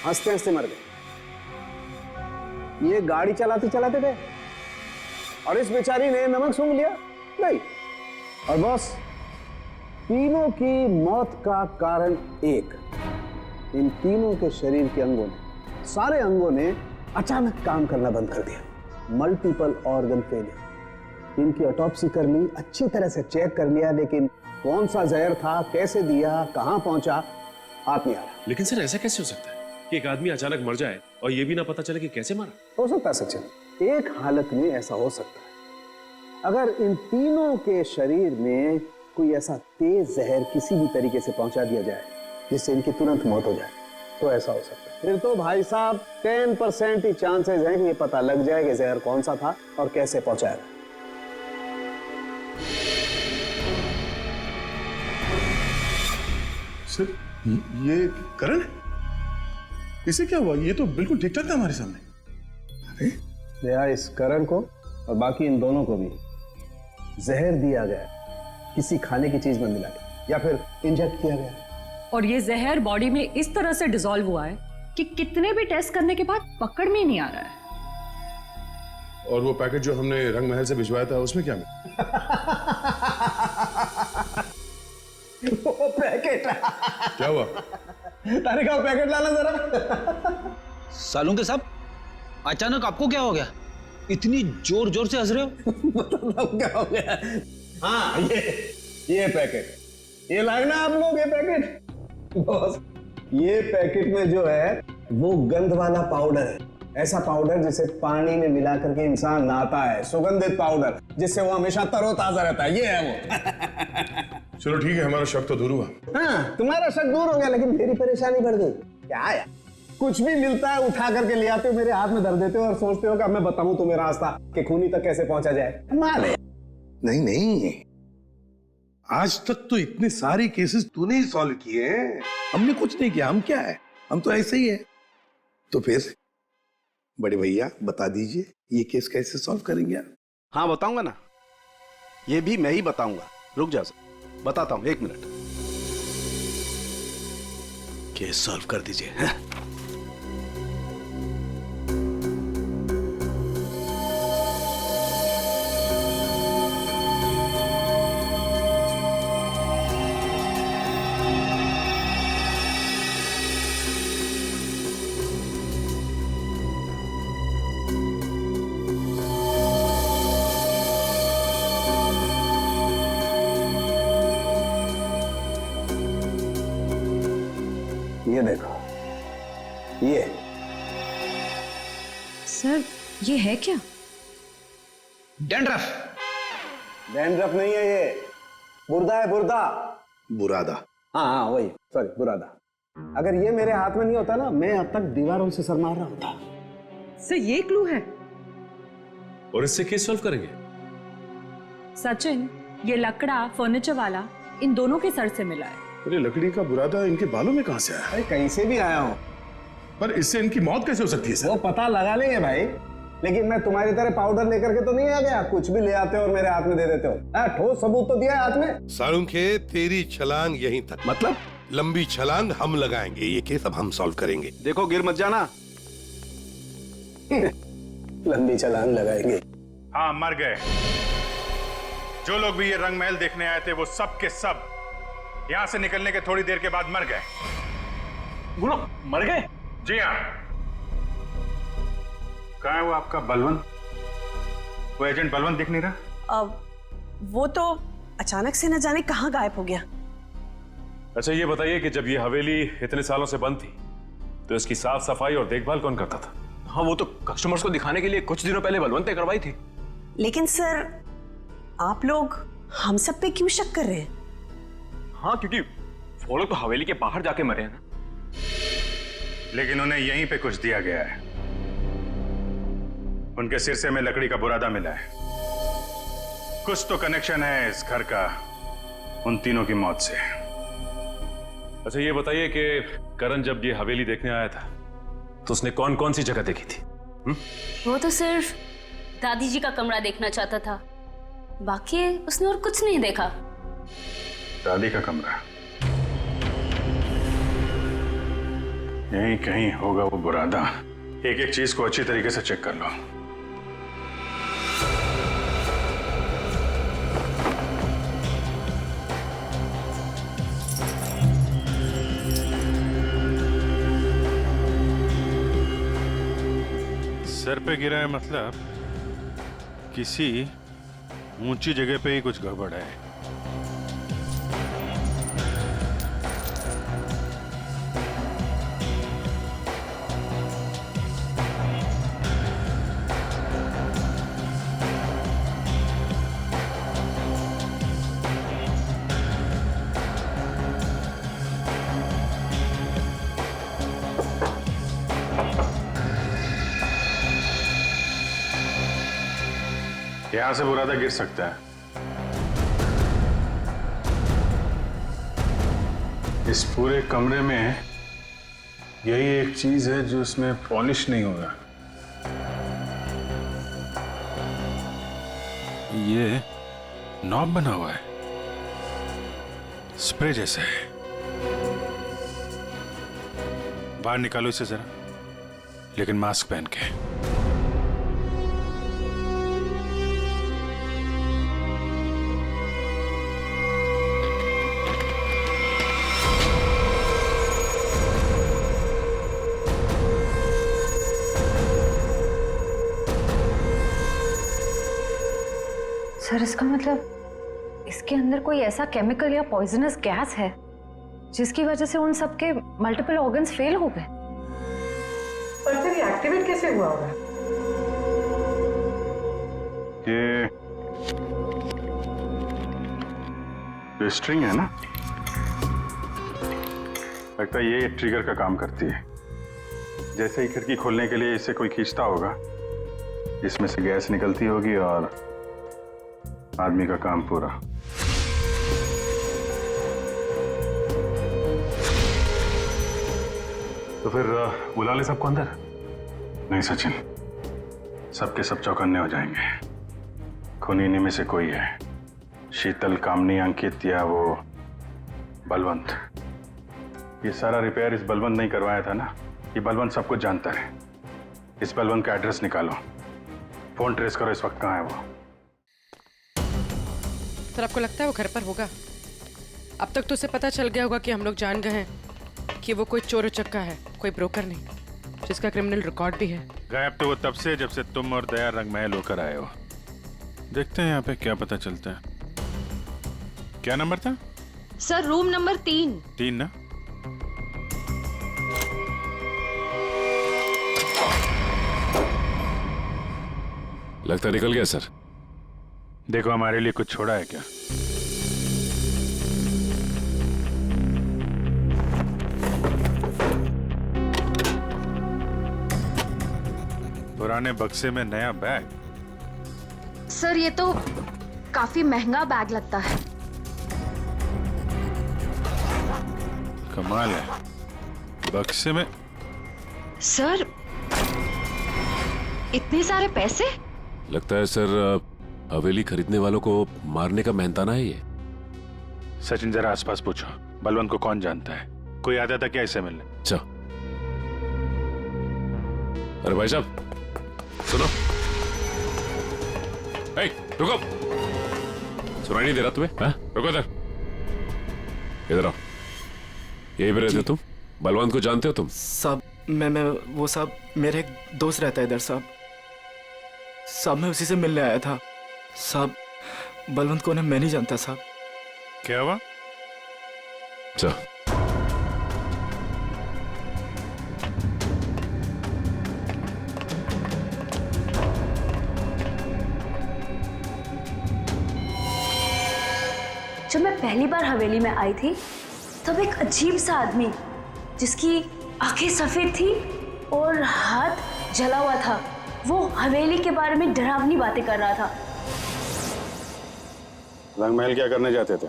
हंसते हंसते मर गए। ये गाड़ी चलाते चलाते गए और इस बेचारी ने नमक सूंघ लिया नहीं। और बॉस, तीनों की मौत का कारण एक, इन तीनों के शरीर के अंगों ने, सारे अंगों ने अचानक काम करना बंद कर दिया। Multiple organ failure. इनकी ऑटोप्सी कर ली, अच्छी तरह से चेक कर लिया, लेकिन कौन सा जहर था, कैसे दिया, कहां पहुंचा, हाथ नहीं आ रहा। लेकिन सर ऐसा कैसे हो सकता है कि एक आदमी अचानक मर जाए और ये भी ना पता चले कि कैसे मरा? हो सकता है सचिन, एक हालत में ऐसा हो सकता है। अगर इन तीनों के शरीर में कोई ऐसा तेज जहर किसी भी तरीके से पहुंचा दिया जाए जिससे इनकी तुरंत मौत हो जाए, तो ऐसा हो सकता है। फिर तो भाई साहब 10% ही चांसेस हैं कि ये पता लग जाए कि जहर कौन सा था और कैसे पहुंचाया। सर, ये करण, इसे क्या हुआ? ये तो बिल्कुल ठीक ठाक था हमारे सामने। अरे दया, इस करण को और बाकी इन दोनों को भी जहर दिया गया, किसी खाने की चीज में मिला के, या फिर इंजेक्ट किया गया। और ये जहर बॉडी में इस तरह से डिसॉल्व हुआ है कि कितने भी टेस्ट करने के बाद पकड़ में ही नहीं आ रहा है। और वो पैकेट जो हमने रंग महल से भिजवाया था, उसमें क्या मिला? वो पैकेट क्या हुआ? तारे का पैकेट लाना जरा। सालूंके साहब, अचानक आपको क्या हो गया? इतनी जोर जोर से हंस रहे हो? मतलब क्या हो गया? हाँ, ये पैकेट, ये लाए ना आप लोग ये पैकेट। बॉस, ये पैकेट में जो है वो गंध वाला पाउडर है। ऐसा पाउडर जिसे पानी में मिला करके इंसान नहाता है, सुगंधित पाउडर जिससे वो हमेशा तरोताजा रहता है, ये है वो। चलो ठीक है, हमारा शक तो दूर हुआ। हाँ, तुम्हारा शक दूर हो गया, लेकिन मेरी परेशानी बढ़ गई। क्या यार, कुछ भी मिलता है उठा करके ले आते हो, मेरे हाथ में धर देते हो और सोचते हो कि अब मैं बताऊं तुम्हें रास्ता कि खूनी तक कैसे पहुंचा जाए। माल है। नहीं नहीं, आज तक तो इतने सारे केसेस तूने ही सॉल्व किए हैं, हमने कुछ नहीं किया। हम क्या है, हम तो ऐसे ही है। तो फिर बड़े भैया बता दीजिए ये केस कैसे सॉल्व करेंगे आप? हाँ बताऊंगा ना, ये भी मैं ही बताऊंगा। रुक जा, बताता हूं, 1 मिनट। केस सॉल्व कर दीजिए। ये देखो, ये सर ये है क्या? डैंड्रफ। डैंड्रफ नहीं है ये, बुर्दा है, बुर्दा। बुरादा। हाँ वही, सॉरी, बुरादा। अगर ये मेरे हाथ में नहीं होता ना, मैं अब तक दीवारों से सर मार रहा होता। सर ये क्लू है। और इससे केस सॉल्व करेंगे? सचिन, ये लकड़ा फर्नीचर वाला इन दोनों के सर से मिला है। अरे लकड़ी का बुरादा इनके बालों में कहां से आया? अरे कहीं से भी आया हूं, पर इससे इनकी मौत कैसे हो सकती है सर? वो पता लगा लेंगे भाई, लेकिन मैं तुम्हारी तरह पाउडर लेकर के तो नहीं आ गया। कुछ भी ले आते हो और मेरे हाथ में दे देते हो। ठोस सबूत तो दिया है हाथ में। सालुंखे, तेरी छलांग यहीं तक। मतलब लंबी छलांग हम लगाएंगे, ये केस अब हम सॉल्व करेंगे। देखो गिर मत जाना। लंबी छलांग लगाएंगे। हाँ, मर गए। जो लोग भी ये रंग महल देखने आए थे वो सब के सब यहां से निकलने के थोड़ी देर के बाद मर गए। गुरु मर गए? जी हाँ। कहाँ है वो आपका बलवंत? वो एजेंट बलवंत दिख नहीं रहा। वो तो अचानक से न जाने कहाँ गायब हो गया। अच्छा ये बताइए कि जब ये हवेली इतने सालों से बंद थी तो इसकी साफ सफाई और देखभाल कौन करता था? हाँ, वो तो कस्टमर्स को दिखाने के लिए कुछ दिनों पहले बलवंत ने करवाई थी। लेकिन सर, आप लोग हम सब पे क्यों शक कर रहे हैं? हाँ, क्योंकि वो लोग तो हवेली के बाहर जाके मरे हैं ना। लेकिन उन्हें यहीं पे कुछ दिया गया है। उनके सिरसे में लकड़ी का बुरादा मिला है। कुछ तो कनेक्शन है इस घर का उन तीनों की मौत से। अच्छा ये बताइए कि करण जब ये हवेली देखने आया था तो उसने कौन कौन सी जगह देखी थी? वो तो सिर्फ दादी जी का कमरा देखना चाहता था, बाकी उसने और कुछ नहीं देखा। दादी का कमरा? यहीं कहीं होगा वो बुरादा। एक एक चीज को अच्छी तरीके से चेक कर लो। सर पे गिरा है, मतलब किसी ऊंची जगह पे ही कुछ गड़बड़ है। यहां से बुरादा गिर सकता है। इस पूरे कमरे में यही एक चीज है जो इसमें पॉलिश नहीं होगा। ये नॉब बना हुआ है, स्प्रे जैसा है। बाहर निकालो इसे जरा, लेकिन मास्क पहन के। सर इसका मतलब इसके अंदर कोई ऐसा केमिकल या पॉइजनस गैस है जिसकी वजह से उन सबके मल्टीपल ऑर्गन्स फेल हो गए। पर फिर ये एक्टिवेट कैसे हुआ होगा? ये स्ट्रिंग है ना, लगता है ये ट्रिगर का काम करती है। जैसे ही खिड़की खोलने के लिए इसे कोई खींचता होगा, इसमें से गैस निकलती होगी और आदमी का काम पूरा। तो फिर बुला ले सबको अंदर। नहीं सचिन, सबके सब चौकन्ने हो जाएंगे। खूनी इन्हीं से कोई है, शीतल, कामनी, अंकित या वो बलवंत। ये सारा रिपेयर इस बलवंत नहीं करवाया था ना। ये बलवंत सब कुछ जानता है। इस बलवंत का एड्रेस निकालो, फोन ट्रेस करो, इस वक्त कहाँ है वो। सर आपको लगता है वो घर पर होगा? अब तक तो उसे पता चल गया होगा कि हम लोग जान गए हैं कि वो कोई चोर उचक्का है, कोई ब्रोकर नहीं, जिसका क्रिमिनल रिकॉर्ड भी है। गायब तो वो तब से जब से तुम और दया रंग महल होकर आए हो। देखते हैं यहाँ पे क्या पता चलता है। क्या नंबर था? Sir room number 3। 3 ना? लगता निकल गया सर। देखो हमारे लिए कुछ छोड़ा है क्या? पुराने बक्से में नया बैग? सर ये तो काफी महंगा बैग लगता है। कमाल है, बक्से में। सर इतने सारे पैसे? लगता है सर हवेली खरीदने वालों को मारने का मेहनताना है ये। सचिन जरा आसपास पूछो, बलवंत को कौन जानता है? कोई आता था क्या इसे मिलने? अच्छा। अरे भाई साहब सुनो। रुको, सुनाई नहीं दे रहा तुम्हें? हाँ? रुको इधर, इधर आओ। यही पे रहते हो तुम? बलवंत को जानते हो तुम? साहब मैं वो साहब मेरे एक दोस्त रहता है इधर साहब। मैं उसी से मिलने आया था साहब। बलवंत को मैं नहीं जानता साहब। क्या हुआ? अच्छा, जब मैं पहली बार हवेली में आई थी तब एक अजीब सा आदमी जिसकी आंखें सफेद थी और हाथ जला हुआ था, वो हवेली के बारे में डरावनी बातें कर रहा था। रंगमहल क्या करने जाते थे?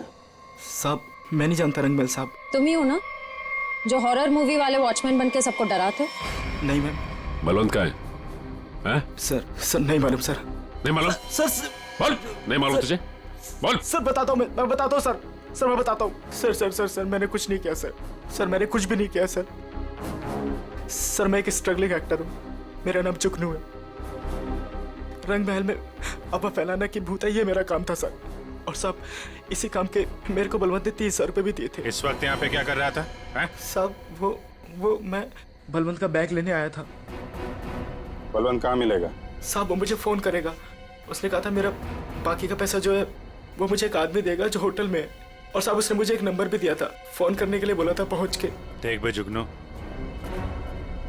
साहब मैं नहीं जानता रंगमहल साहब। तुम ही हो ना जो हॉरर मूवी वाले वॉचमैन बन के सबको डराते हो? नहीं मैम। बलवंत कहाँ है? सर नहीं मालूम सर। नहीं मालूम? सर बोल। नहीं मालूम तुझे? बोल। सर बताता हूँ मैं बताता हूँ सर मैं बताता हूँ। सर मैंने कुछ नहीं किया सर मैंने कुछ भी नहीं किया सर मैं एक स्ट्रगलिंग एक्टर हूँ। मेरा नाम जुगनू है। रंगमहल में अफवाह फैलाना कि भूत है, ये मेरा काम था सर। और साहब इसी काम के मेरे को बलवंत ने 30,000 रुपए भी दिए थे। इस वक्त यहाँ पे क्या कर रहा था? साहब वो मैं बलवंत का बैग लेने आया था। बलवंत कहाँ मिलेगा? साहब वो मुझे फोन करेगा। उसने कहा था मेरा बाकी का पैसा जो है वो मुझे एक आदमी देगा जो होटल में है। और साहब उसने मुझे एक नंबर भी दिया था, फोन करने के लिए बोला था पहुंच के। देख बे जुगनू,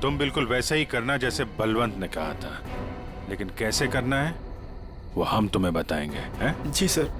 तुम बिल्कुल वैसे ही करना जैसे बलवंत ने कहा था, लेकिन कैसे करना है वो हम तुम्हें बताएंगे। हैं? जी सर।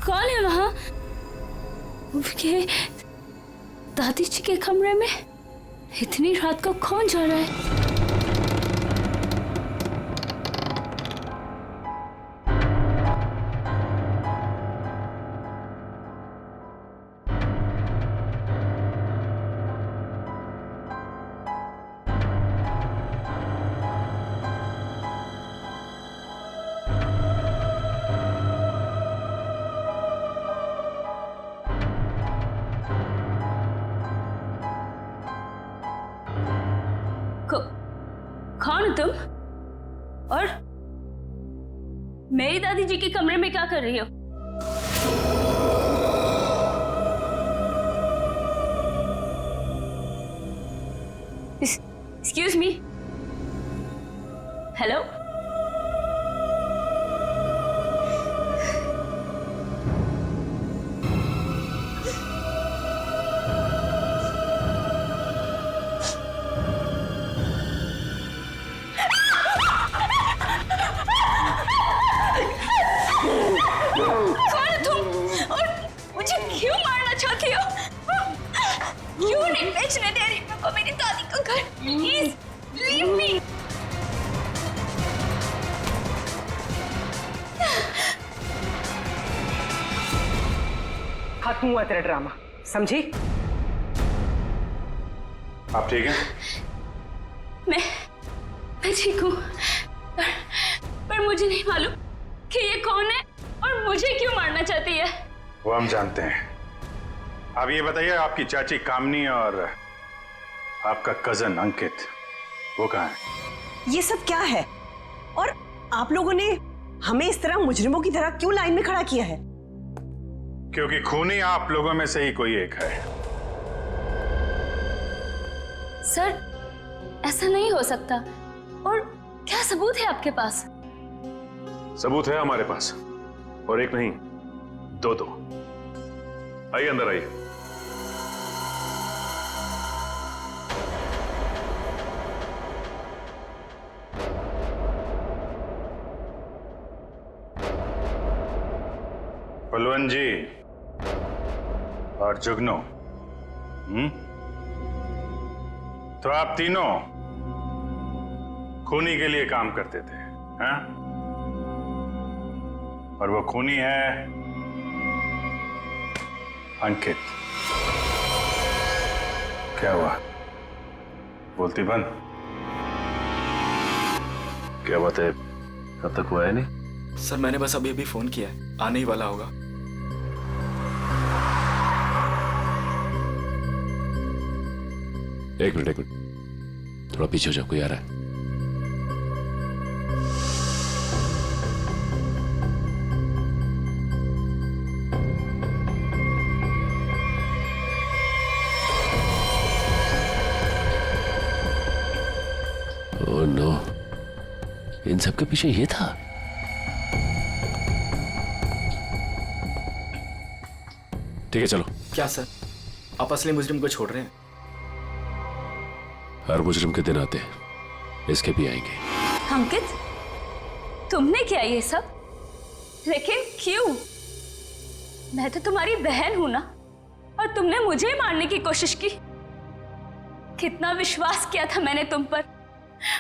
कौन है वहां? दादी जी के कमरे में? इतनी रात को कौन जा रहा है? कौन हो तुम? और मेरी दादी जी के कमरे में क्या कर रही हो? Excuse me, hello? बेचने दे रही हो मेरी दादी का घर? Please leave me. खत्म हुआ तेरा ड्रामा, समझी? आप ठीक हैं? मैं ठीक हूँ, पर मुझे नहीं मालूम कि ये कौन है और मुझे क्यों मारना चाहती है। वो हम जानते हैं। अब ये बताइए, आपकी चाची कामनी और आपका कजन अंकित वो कहाँ है? ये सब क्या है? और आप लोगों ने हमें इस तरह मुजरिमों की तरह क्यों लाइन में खड़ा किया है? क्योंकि खूनी आप लोगों में से ही कोई एक है। सर, ऐसा नहीं हो सकता। और क्या सबूत है आपके पास? सबूत है हमारे पास, और एक नहीं, दो। आइए अंदर आइए। बलवंत जी और जुगनू, तो आप तीनों खूनी के लिए काम करते थे, हैं? और वो खूनी है अंकित। क्या हुआ? बोलती बंद। क्या बात है, कब तक हुआ है? नहीं सर, मैंने बस अभी फोन किया है, आने ही वाला होगा। एक मिनट, थोड़ा पीछे हो जाओ, कोई आ रहा है। ओह नो, इन सब के पीछे ये था। ठीक है, चलो। क्या सर, आप असली मुजरिम को छोड़ रहे हैं? हर मुजरिम के दिन आते हैं, इसके भी आएंगे। अंकित, तुमने किया ये सब? लेकिन क्यों? मैं तो तुम्हारी बहन हूं ना, और तुमने मुझे ही मारने की कोशिश की। कितना विश्वास किया था मैंने तुम पर,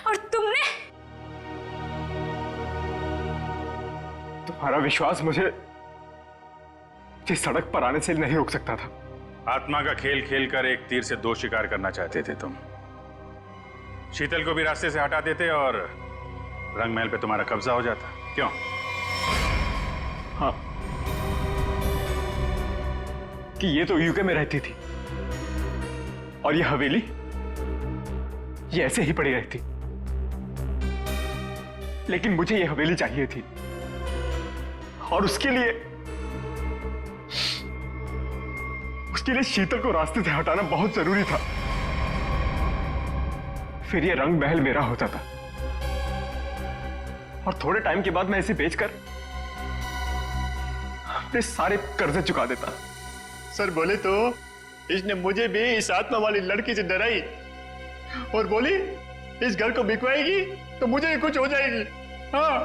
और तुमने। तुम्हारा विश्वास मुझे इस सड़क पर आने से नहीं रोक सकता था। आत्मा का खेल खेलकर एक तीर से दो शिकार करना चाहते थे तुम। शीतल को भी रास्ते से हटा देते और रंग महल पे तुम्हारा कब्जा हो जाता। क्यों? हाँ, कि ये तो यूके में रहती थी और ये हवेली ये ऐसे ही पड़ी रहती, लेकिन मुझे ये हवेली चाहिए थी, और उसके लिए शीतल को रास्ते से हटाना बहुत जरूरी था। फिर ये रंग महल मेरा होता था, और थोड़े टाइम के बाद मैं इसे बेचकर अपने सारे कर्जे चुका देता। सर बोले तो इसने मुझे भी इस आत्मा वाली लड़की से डराई और बोली इस घर को बिकवाएगी तो मुझे भी कुछ हो जाएगी। हाँ,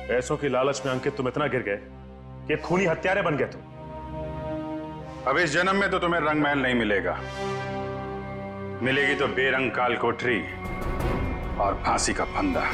पैसों की लालच में अंकित तुम इतना गिर गए कि खूनी हत्यारे बन गए तुम। अब इस जन्म में तो तुम्हें रंग महल नहीं मिलेगा, मिलेगी तो बेरंग काल कोठरी और फांसी का फंदा।